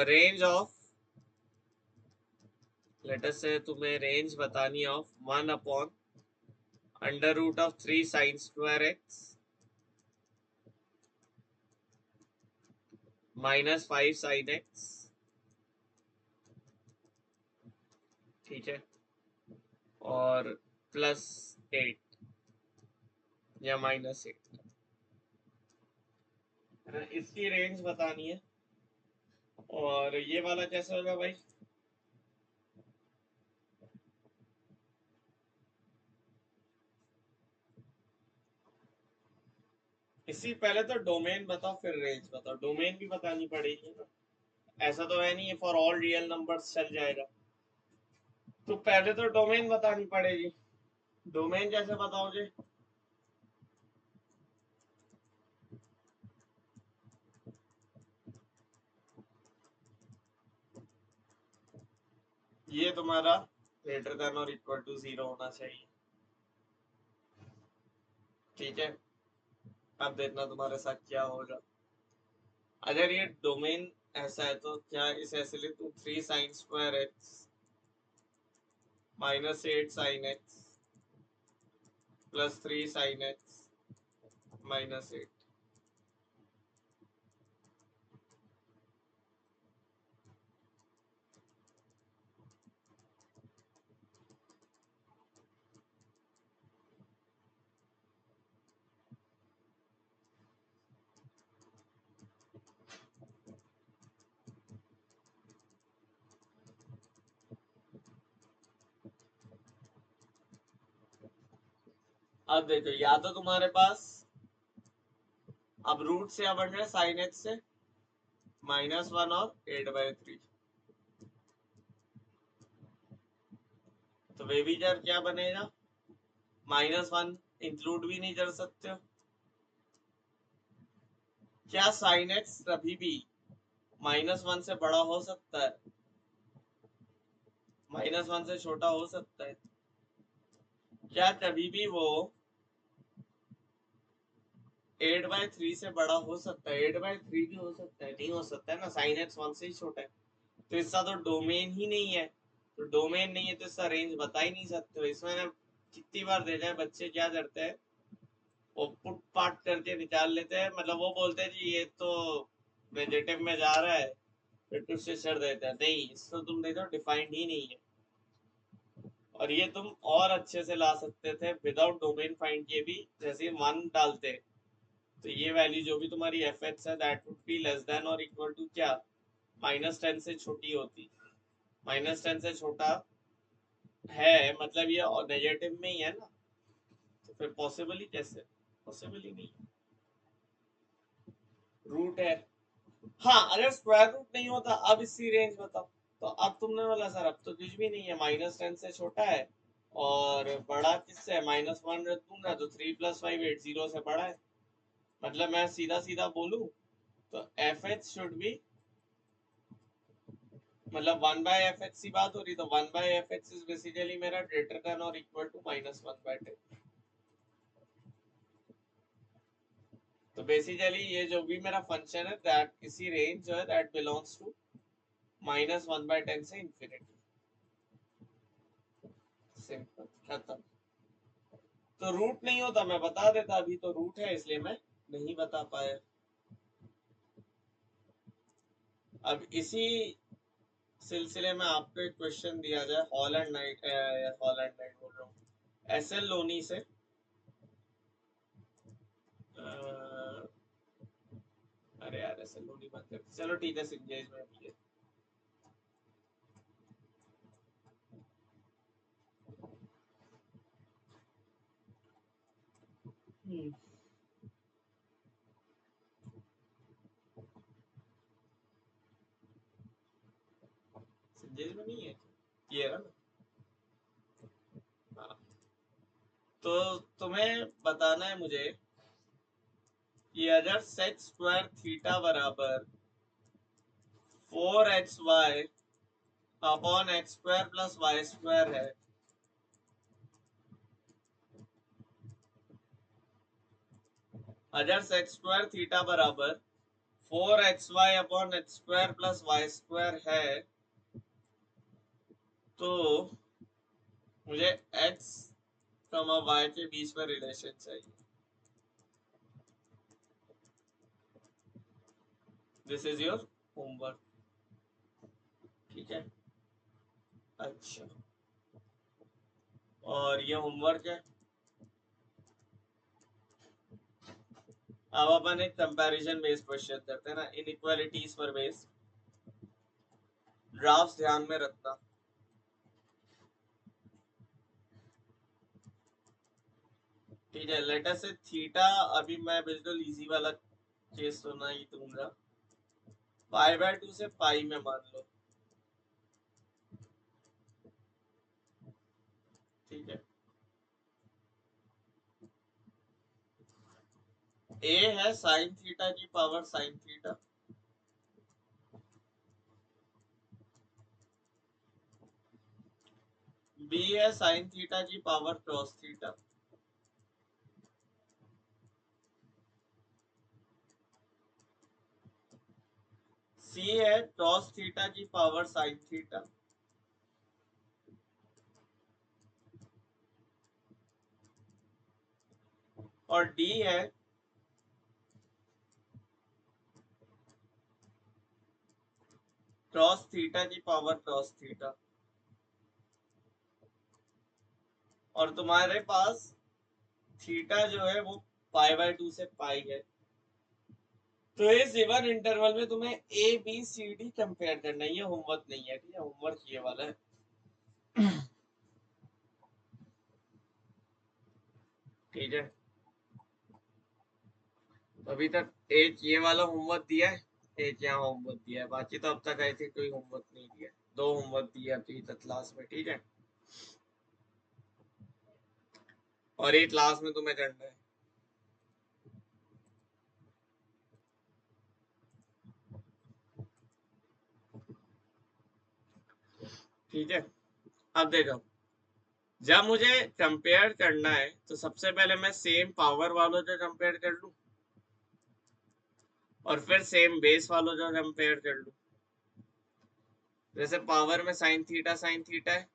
रेंज ऑफ, लेट अस से तुम्हें रेंज बतानी of 1 upon under root of 3 sine square x minus 5 sine x. ठीक है, और प्लस 8 या माइनस 8, इसकी रेंज बतानी है। और ये वाला कैसा होगा भाई, इसी पहले तो डोमेन बताओ फिर रेंज बताओ। डोमेन भी बतानी पड़ेगी ना, ऐसा तो है नहीं फॉर ऑल रियल नंबर्स चल जाएगा। तो पहले तो डोमेन बतानी पड़ेगी। डोमेन कैसे बताओगे, ये तुम्हारा ग्रेटर देन और इक्वल टू 0 होना चाहिए। ठीक है, अब देखना तुम्हारे साथ क्या होगा। अगर ये डोमेन ऐसा है तो क्या इसे ऐसे ले तू 3 sine square x minus 8 sine x plus 3 sine x minus 8। अब देखो, या तो तुम्हारे पास अब रूट से बढ़ रहा है साइन एच से -1 और 8/3, तो बेबीजर क्या बनेगा, -1 इंक्लूड भी नहीं कर सकते हो। क्या साइन एक्स कभी भी -1 से बड़ा हो सकता है, -1 से छोटा हो सकता है? क्या कभी भी वो 8/3 से बड़ा हो सकता है? 8/3 भी हो सकता है, नहीं हो सकता है ना, साइन एक्स 1 से ही छोटा है, तो इसका तो डोमेन ही नहीं है। तो डोमेन नहीं है तो इसका रेंज बता ही नहीं सकते हो। इसमें ना कितनी बार देखा है बच्चे क्या करते हैं, वो पुट पाट करके निकाल लेते हैं, मतलब वो बोलते हैं जी ये तो नेगेटिव में जा रहा है, फिर टू से चढ़ देते हैं। नहीं, इसको तुम देखो डिफाइंड ही नहीं है। और ये तुम और अच्छे से ला सकते थे विदाउट डोमेन फाइंड किए भी, जैसे 1 डालते, तो ये वैल्यू जो भी तुम्हारी एफ एक्स है that would be less than और इक्वल टू क्या, -10 से छोटी होती। -10 से छोटा है मतलब ये नेगेटिव में ही है ना, तो फिर पॉसिबल ही कैसे, पॉसिबल ही नहीं। रूट है, हाँ अगर स्क्वायर रूट नहीं होता अब इसकी रेंज बताओ। तो अब तुमने बोला सर अब तो कुछ भी नहीं है, -10 से छोटा है और बड़ा किससे है, -1 रख दूंगा तो 3 + 5 8 0 से बड़ा है। मतलब मैं सीधा सीधा बोलूं तो एफ एच शुड बी, मतलब 1/f(x) की बात हो रही, तो 1/f(x) इज बेसिकली मेरा ग्रेटर देन और इक्वल टू -1/10। तो बेसिकली ये जो भी मेरा फंक्शन है दैट इसी रेंज जो है दैट बिलोंग्स टू -1/10 से इंफिनिटी। सिंपल, खत्म। तो रूट नहीं होता मैं बता देता, अभी तो रूट है इसलिए मैं नहीं बता पाया। अब इसी सिलसिले में आपको एक क्वेश्चन दिया जाए हॉलैंड नाइट, हॉलैंड नाइट बोल रहा हूँ, एसएल लोनी से। अरे यार एसएल लोनी मत कर, चलो ठीक है सिंगेज में भी है। सिंगेज में नहीं है, ये है ना। हाँ, तो तुम्हें बताना है मुझे कि अगर सेक स्क्वायर थीटा बराबर 4xy अपॉन x² + y² है, अगर सेक स्क्वायर थीटा बराबर 4xy अपॉन x² + y² है, तो मुझे x, y के बीच में रिलेशन चाहिए। दिस इज योर होमवर्क, ठीक है। अच्छा, और ये होमवर्क है। अब अपन एक कंपैरिजन बेस्ड क्वेश्चन करते हैं ना, इनइक्वालिटीज पर बेस्ड। ग्राफ्स ध्यान में रखना। ठीक है, लेटर से थीटा, अभी मैं बिल्कुल इजी वाला केस तो नहीं दूंगा, π/2 से पाई में मान लो, ठीक है। ए है साइन थीटा की पावर साइन थीटा, बी है साइन थीटा की पावर cos थीटा, सी है cos थीटा की पावर साइन थीटा, और डी है cos थीटा की पावर cos थीटा। और तुम्हारे पास थीटा जो है वो π/2 से पाई है। तो इस गिवन इंटरवल में तुम्हें A B C D compare करना है, ये होमवर्क नहीं है, ठीक है, होमवर्क ये वाला है। ठीक है, अभी तक एक ये वाला होमवर्क दिया है, एक यहाँ होमवर्क दिया है, बाकी तो अब तक आई थी कोई होमवर्क नहीं दिया, दो होमवर्क दिया अभी तक क्लास में। ठीक है, और एक क्लास में तुम्हें करना है। ठीक है, अब देखो, जब मुझे कंपेयर करना है तो सबसे पहले मैं सेम पावर वालों से कंपेयर कर लूं, और फिर सेम बेस वालों से कंपेयर कर लूं। जैसे पावर में साइन थीटा है,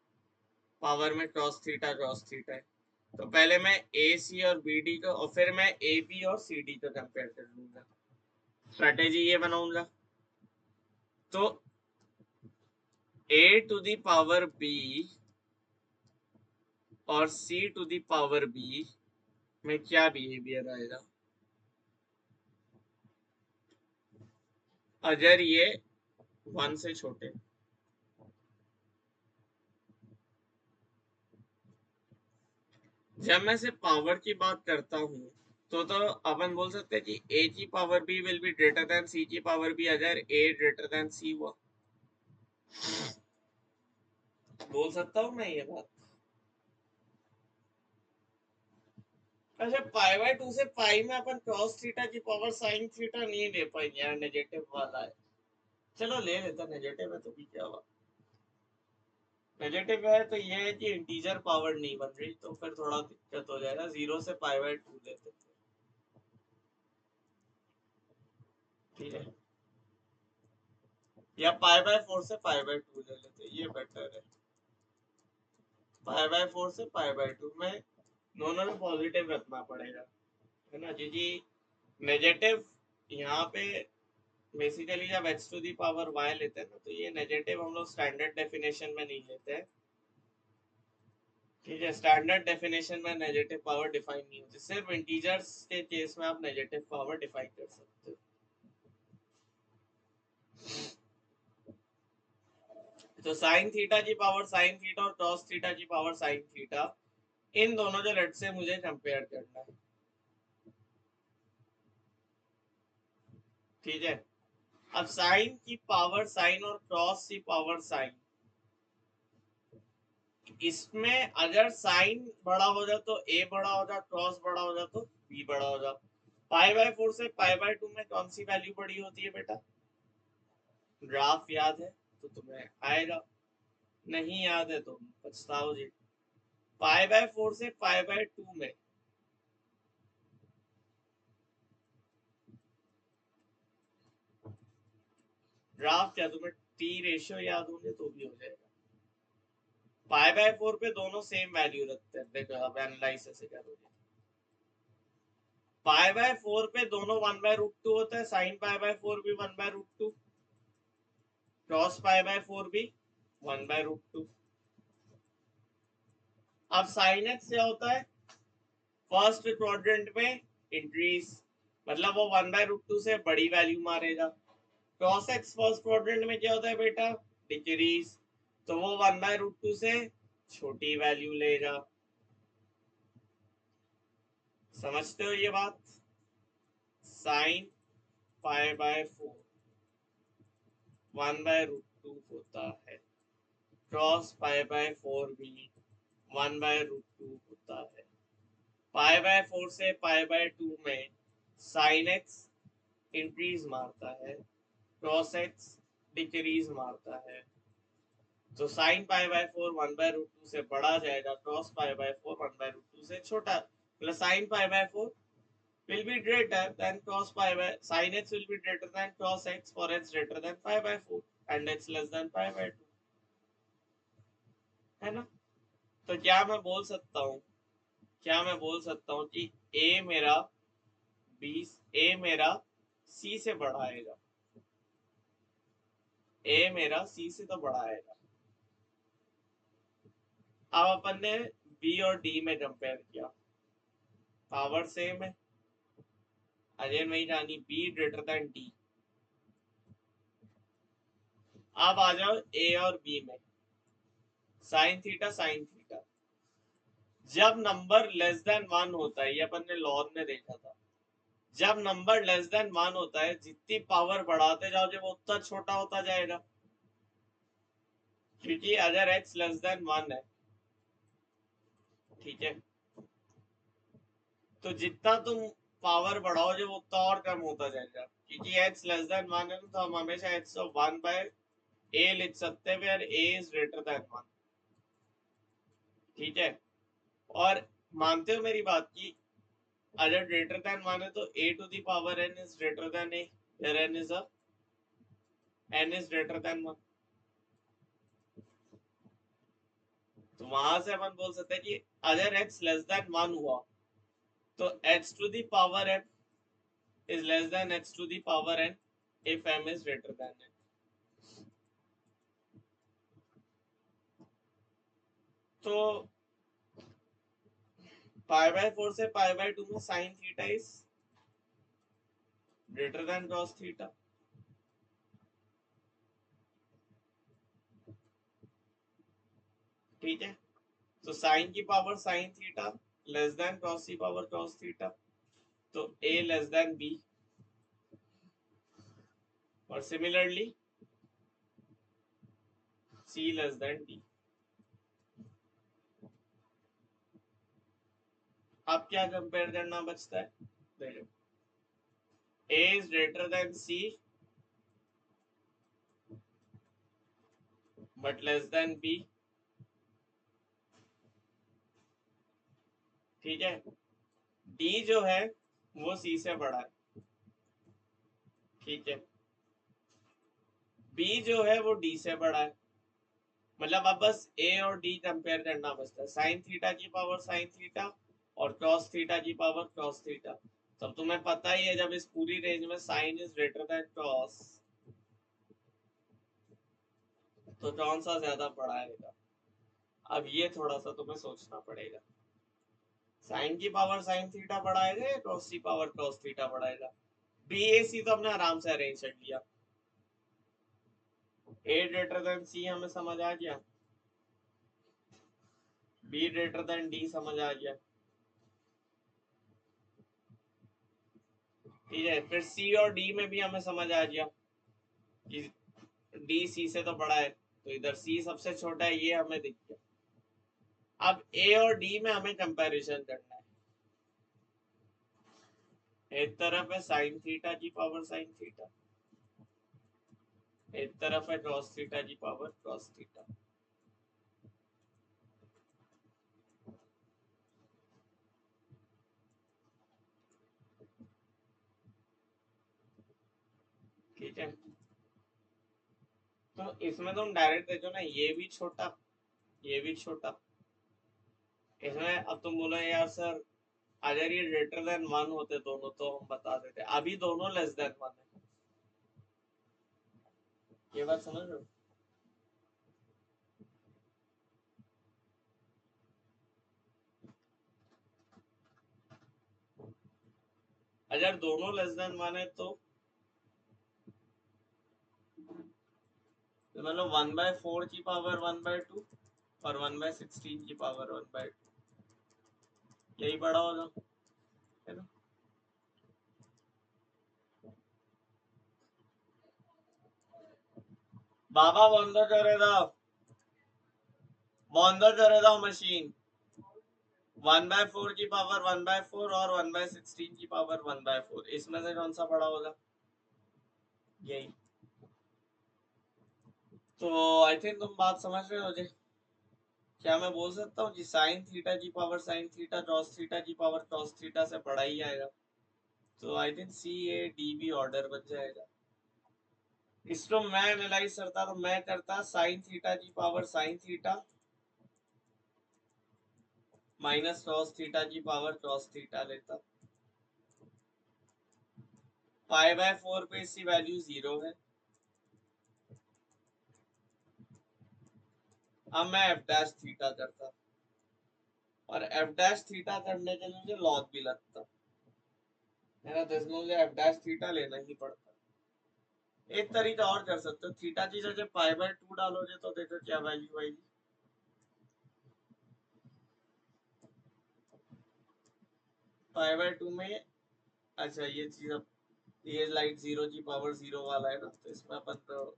पावर में क्रॉस थीटा है, तो पहले मैं ए सी और बी डी को, और फिर मैं ए बी और सी डी को कंपेयर कर लूंगा। स्ट्रेटेजी ये बनाऊंगा, तो ए टू दी पावर बी और सी टू दी पावर बी में क्या बिहेवियर आएगा अगर ये 1 से छोटे। जब मैं सिर्फ पावर की बात करता हूँ तो अपन बोल सकते हैं कि a की power b will be greater than c की पावर b अगर a ग्रेटर देन c हुआ। बोल सकता हूँ मैं ये बात। अच्छा, पाई बाय 2 से पाई में अपन cos थीटा की पावर sin थीटा नहीं ले पाएंगे यार, नेगेटिव वाला है। चलो ले लेता, नेगेटिव है तो भी क्या हुआ, नेगेटिव है तो ये है कि इंटीजर पावर नहीं बन रही, तो फिर थोड़ा दिक्कत हो जाएगा। 0 से पाई बाय 2 लेते थे। ठीक है, या पाई बाय 4 से पाई बाय 2 ले लेते, ये बेटर है। पाई बाय 4 से पाई बाय 2 में दोनों में पॉजिटिव रखना पड़ेगा, है ना, क्योंकि नेगेटिव यहाँ पे बेसिकली जब x to the power y लेते हैं ना, तो ये नेगेटिव हम लोग स्टैंडर्ड डेफिनेशन में नहीं लेते हैं। ठीक है, स्टैंडर्ड डेफिनेशन में नेगेटिव पावर डिफाइन नहीं होती, सिर्फ इंटीजर्स के केस में आप नेगेटिव पावर डिफाइन कर सकते हो। तो साइन थीटा की पावर साइन थीटा और कॉस थीटा की पावर साइन थीटा, इन दोनों के रेट से मुझे कंपेयर करना है। ठीक है, अब साइन की पावर साइन और क्रॉस की पावर साइन, इसमें अगर साइन बड़ा हो जाए तो ए बड़ा हो जाए, क्रॉस बड़ा हो जाए तो बी बड़ा हो जाए। पाई बाय 4 से पाई बाय 2 में कौन सी वैल्यू बड़ी होती है बेटा? ग्राफ याद है तो तुम्हें आएगा, नहीं याद है तो पछताओ जी। पाई बाय 4 से पाई बाय 2 में ग्राफ क्या तुम्हें टी रेशियो याद होंगे तो भी हो जाएगा। पाई बाय 4 पे दोनों सेम वैल्यू रखते हैं, देखो अब एनालाइज ऐसे करोगे। पाई बाय 4 पे दोनों 1/√2 होता है, साइन पाई बाय 4 भी 1/√2, क्रॉस पाई बाय 4 भी 1/√2। अब साइन एक्स क्या होता है? फर्स्ट क्वाड्रेंट में इंक्रीज, मतलब वो 1/√2 से बड़ी वैल्यू मारेगा। क्रॉस एक्स फर्स्ट क्वाड्रेंट में क्या होता है बेटा? डिक्रीज, तो वो 1/√2 से छोटी वैल्यू लेगा। समझते हो ये बात? साइन पाई बाय 4 1/√2 होता है, क्रॉस पाई बाय 4 भी 1/√2 होता है। पाई बाय 4 से पाई बाय 2 में साइन एक्स इंक्रीज मारता है, क्रॉस एक्स डिक्रीज मारता है। तो साइन पाई बाय 4 1/√2 से बड़ा जाएगा, क्रॉस पाई बाय 4 1/√2 से छोटा, मतलब sine pi by 4 will be greater than cos pi by sin x will be greater than cos x for x greater than pi by 4 and x less than pi by 2, है ना? तो क्या मैं बोल सकता हूँ, क्या मैं बोल सकता हूँ कि a मेरा b, a मेरा c से बड़ा आएगा, a मेरा c से तो बड़ा आएगा। अब अपन ने b और d में कंपेयर किया, पावर सेम है, अजय नहीं जानी b ग्रेटर देन d। अब आ जाओ a और b में, साइन थीटा जब नंबर लेस देन 1 होता है, ये अपन ने लॉग में देखा था, जब नंबर लेस देन 1 होता है जितनी पावर बढ़ाते जाओगे वो उतना छोटा होता जाएगा, क्योंकि अगर x लेस देन 1 है, ठीक है, तो जितना तुम पावर बढ़ाओगे वो उतना और कम होता जाएगा, क्योंकि x लेस देन 1 है तो हम हमेशा x ऑफ 1 बाय a लिख सकते हैं where a is greater than 1, ठीक है। और मानते हो मेरी बात की अगर ग्रेटर देन 1 है तो a to the power n is greater than a, where n is a n is greater than 1, तो वहां से अपन बोल सकते हैं कि अगर x लेस देन 1 हुआ तो x to the power n is less than x to the power n if m is greater than n. तो पाई बाय 4 से पाई बाय 2 में sine theta is greater then cos theta, ठीक है। तो sign की power sine theta less than cos की power cos theta, तो a less than b, और similarly c less than d। अब क्या कंपेयर करना बचता है, देखो a is greater than c but less than b, ठीक है। d जो है वो c से बड़ा है, ठीक है। b जो है वो d से बड़ा है, मतलब अब बस a और d कंपेयर करना बचता है, साइन थीटा की पावर साइन थीटा और cos थीटा की पावर cos थीटा। तब तुम्हें पता ही है जब इस पूरी रेंज में sine is greater than cos तो कौन सा ज्यादा बड़ा आएगा। अब ये थोड़ा सा तुम्हें सोचना पड़ेगा, साइन की पावर साइन थीटा बढ़ाएगा या cos की पावर cos थीटा बढ़ाएगा। बी ए सी तो हमने आराम से अरेंज कर लिया, a ग्रेटर देन सी हमें समझ आ गया, b ग्रेटर देन d समझ आ गया, ठीक है। फिर c और d में भी हमें समझ आ गया कि d c से तो बड़ा है, तो इधर c सबसे छोटा है, ये हमें दिख गया। अब a और d में हमें कंपैरिजन करना है, एक तरफ है साइन थीटा की पावर साइन थीटा, एक तरफ है cos थीटा की पावर cos थीटा, ठीक है। तो इसमें तुम डायरेक्ट देखो ना, ये भी छोटा ये भी छोटा, इसमें अब तुम बोलो यार सर अगर ये ग्रेटर देन 1 होते दोनों तो हम बता देते, अभी दोनों लेस देन 1 है, ये बात समझ रहे हो। अगर दोनों लेस देन 1 है तो मतलब 1/4 की पावर 1/2 और 1/16 की पावर 1/2, यही बड़ा होगा, है ना। बाबा बंद करे दो मशीन, 1/4 की पावर 1/4 और 1/16 की पावर 1/4, इसमें से कौन सा बड़ा होगा, यही। तो आई थिंक तुम बात समझ रहे हो जी। क्या मैं बोल सकता हूँ कि साइन थीटा की power sine theta cos theta की पावर कॉस थीटा से बड़ा ही आएगा, तो I think C A D B order बन जाएगा। इसको मैं एनालाइज करता तो मैं करता साइन थीटा की power sine theta minus cos theta की पावर कॉस थीटा लेता, पाई/4 पे इसकी वैल्यू 0 है। अब मैं एफ डैश थीटा करता, और एफ डैश थीटा करने के लिए मुझे लॉग भी लगता है ना, तो इसमें मुझे एफ डैश थीटा लेना ही पड़ता। एक तरीका और कर सकते हो, थीटा की जगह पाई/2 डालोगे तो देखो क्या वैल्यू आएगी, पाई बाय 2 में, अच्छा ये चीज, अब ये लाइट 0 की पावर 0 वाला है ना, तो इसमें अपन तो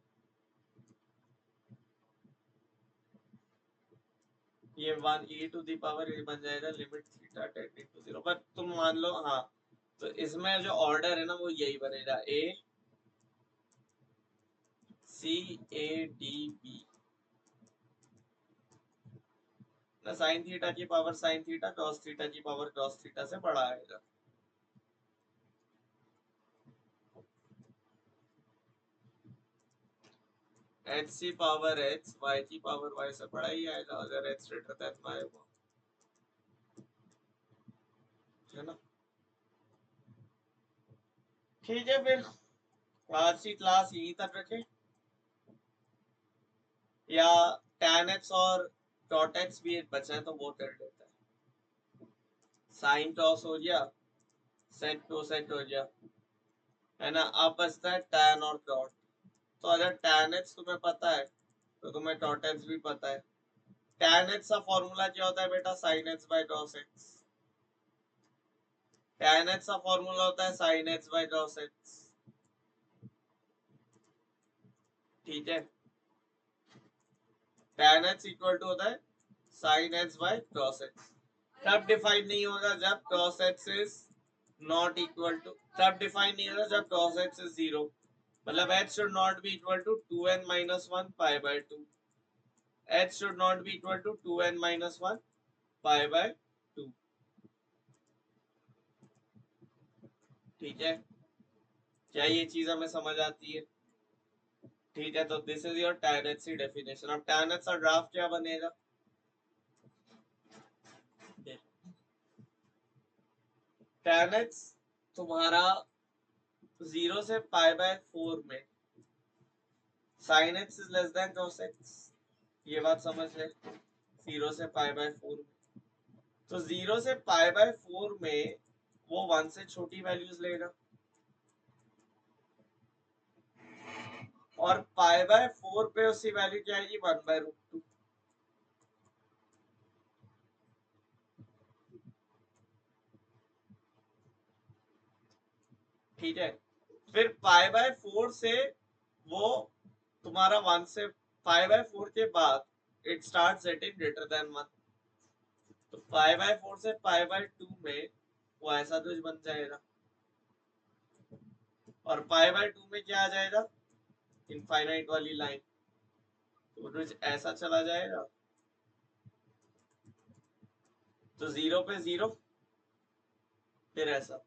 ये 1 e टू दी पावर ये बन जाएगा लिमिट थीटा टेंडिंग टू 0, पर तुम मान लो हाँ, तो इसमें जो ऑर्डर है ना वो यही बनेगा, A C A D B ना, साइन थीटा की power sine theta cos theta की पावर कॉस थीटा से बड़ा आएगा। H C power H Y की पावर वाई से बड़ा ही आएगा अगर एच ग्रेटर देन वाई हो, है ना। ठीक है, फिर आज की क्लास यहीं तक रखें, या tan x और डॉट x भी एक बचा है तो वो कर लेते हैं। साइन टॉस हो गया, सेट टू सेट हो गया, है ना। अब बचता है tan और डॉट। तो अगर tan x तुम्हें पता है तो तुम्हें डॉट x भी पता है। tan x का फॉर्मूला क्या होता है बेटा, sin x by cos x। tan x का फॉर्मूला होता है sin x by cos x। ठीक है, tan x इक्वल टू होता है sin x by cos x। तब डिफाइन नहीं होगा जब cos x is not equal to, तब डिफाइन नहीं होगा जब cos x इज 0, मतलब h should not be equal to 2n minus 1 pi by 2, h should not be equal to 2n minus 1 pi by 2। ठीक है, क्या ये चीज हमें समझ आती है? ठीक है, तो this is your tan h की डेफिनेशन। अब tan h का ग्राफ क्या बनेगा, tan h तुम्हारा 0 से पाई बाय 4 में sin x is less than cos x, ये बात समझ ले। 0 से पाई बाय 4 में, तो 0 से पाई बाय 4 में वो 1 से छोटी वैल्यूज लेगा, और पाई बाय 4 पे उसकी वैल्यू क्या आएगी, 1 बाय रूट 2। ठीक है, फिर पाई बाय 4 से वो तुम्हारा 1 से, पाई बाय 4 के बाद it start getting greater than 1, तो पाई बाय 4 से पाई बाय 2 में वो ऐसा कुछ बन जाएगा, और पाई बाय 2 में क्या आ जाएगा, इनफाइनाइट वाली लाइन, तो कुछ ऐसा चला जाएगा, तो 0 पे 0, फिर ऐसा।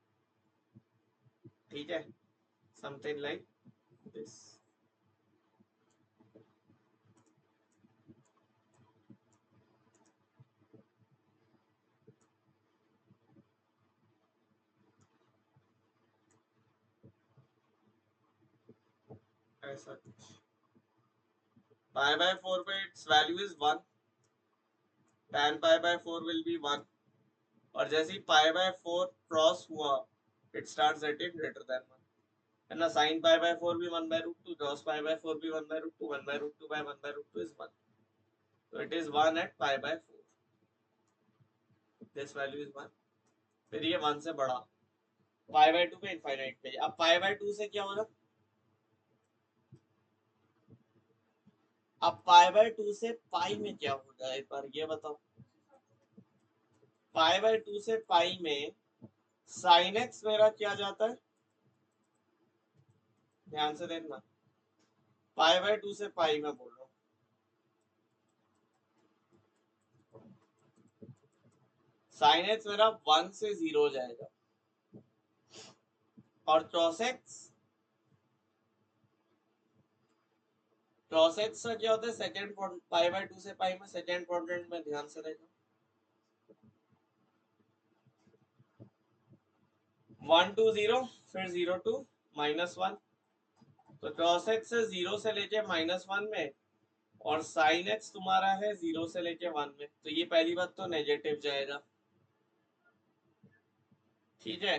ठीक है, समथिंग लाइक दिस। ऐसा कुछ, पाई बाय 4 पे its value is 1, tan pi by 4 will be 1, और जैसे ही पाई बाय 4 क्रॉस हुआ it starts getting greater than 1, है ना। sin पाई बाय 4 भी 1 by root 2, cos pi by 4 भी 1 by root 2, 1 by root 2 by 1 by root 2 is 1, तो it is 1 at pi by 4, this value is 1। फिर ये 1 से बड़ा, पाई बाय 2 पे इनफाइनाइट पे, अब पाई बाय 2 से क्या होगा, अब पाई बाय 2 से पाई में क्या होगा एक बार ये बताओ। पाई बाय 2 से पाई में साइन एक्स मेरा क्या जाता है, ध्यान से देखना, पाई बाय 2 से पाई में बोल रहा हूँ, साइन एक्स मेरा 1 से 0 हो जाएगा, और cos x, cos x का क्या होता है, सेकंड पाई बाय 2 से पाई में सेकंड क्वाड्रेंट में, ध्यान से देखना, 1 टू 0, फिर 0 टू -1, तो cos x से 0 से लेके -1 में, और sin x तुम्हारा है 0 से लेके 1 में, तो ये पहली बात तो नेगेटिव जाएगा। ठीक है,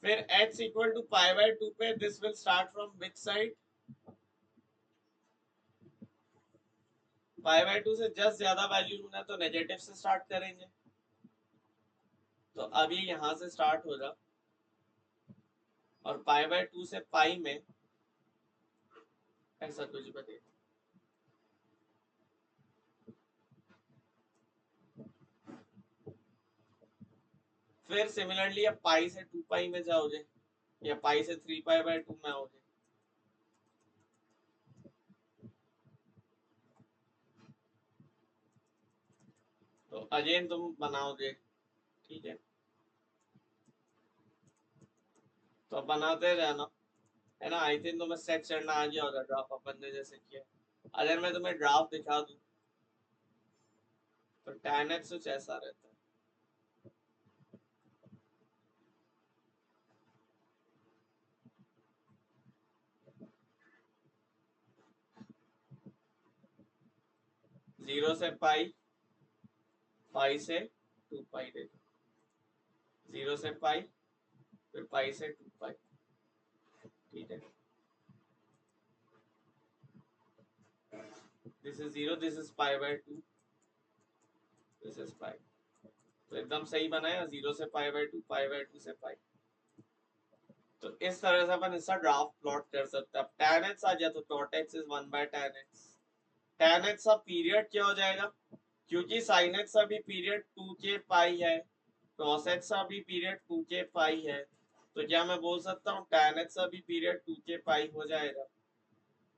फिर x equal to pi by 2 पे this will start from which side, pi by 2 से जस्ट ज्यादा वैल्यू लूंगा तो नेगेटिव से स्टार्ट करेंगे, तो अब ये यहाँ से स्टार्ट होगा और पाई बाय 2 से पाई में ऐसा कुछ बनेगा। फिर सिमिलरली अब पाई से 2 पाई में जाओगे या पाई से 3 पाई बाय 2 में आओगे। तो अगेन तुम बनाओगे, ठीक है। तो बनाते जाना, है ना। आई थिंक तुम्हें सेट चढ़ना आ गया होगा ड्राफ्ट अपन ने जैसे किया। अगर मैं तुम्हें ड्राफ्ट दिखा दूं तो tan h कुछ ऐसा रहता है। जीरो से पाई, पाई से 2 पाई दे दो, जीरो से पाई, फिर पाई से 2 पाई, ठीक है। This is 0, this is pi by 2, this is pi. तो एकदम सही बनाया, 0 से पाई बाय 2, पाई बाय 2 से पाई। तो इस तरह से अपन इसका ड्राफ्ट प्लॉट कर सकते हैं। अब tan h आ गया तो cot x is 1 by tan x। tan h का पीरियड क्या हो जाएगा, क्योंकि sin h का भी पीरियड 2k पाई है, cos h का भी पीरियड 2k पाई है, तो क्या मैं बोल सकता हूँ tan h का भी पीरियड 2k पाई हो जाएगा,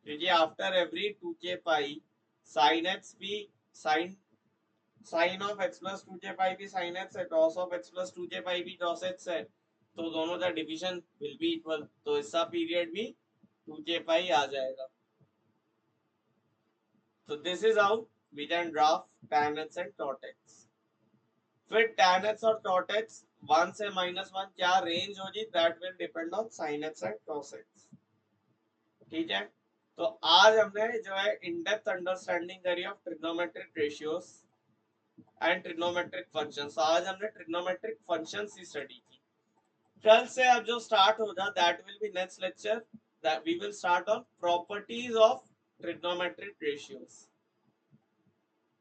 क्योंकि आफ्टर एवरी 2k पाई sin h भी sin of x plus 2k पाई भी sin x है, cos of x plus 2k पाई भी cos x है, तो दोनों का डिवीजन विल बी इक्वल, तो इसका पीरियड भी 2k पाई आ जाएगा। तो this is how we can draft tan h and cot x। फिर tan h और cot x 1 से -1 क्या रेंज होगी, that will depend on sin x and cos x, ठीक है। तो आज हमने जो है इन डेप्थ अंडरस्टैंडिंग करी of trigonometric ratios and trigonometric functions. आज हमने ट्रिग्नोमेट्रिक फंक्शंस की स्टडी की। कल से अब जो स्टार्ट होगा that will be next lecture, that we will start on properties of trigonometric ratios,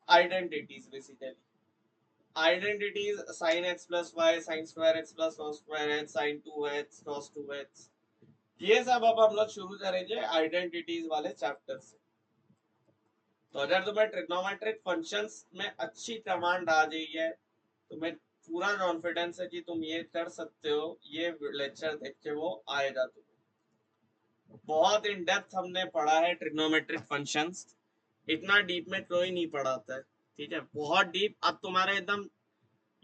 identities basically. Identities sin x plus y, sin square x plus cos square x, sin 2x cos 2x, ये सब अब हम लोग शुरू करेंगे identities वाले chapter से। तो अगर तुम्हें ट्रिग्नोमेट्रिक फंक्शंस में अच्छी कमांड आ गई है, तुम्हें पूरा कॉन्फिडेंस है कि तुम ये कर सकते हो, ये लेक्चर देख के वो आएगा तुम्हें। बहुत इन डेप्थ हमने पढ़ा है ट्रिग्नोमेट्रिक फंक्शंस, इतना डीप में कोई नहीं पढ़ाता है, ठीक है। बहुत डीप, अब तुम्हारा एकदम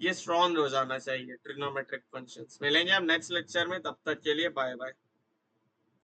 ये स्ट्रॉन्ग हो जाना चाहिए ट्रिग्नोमेट्रिक फंक्शंस। मिलेंगे अब नेक्स्ट लेक्चर में, तब तक के लिए बाय बाय।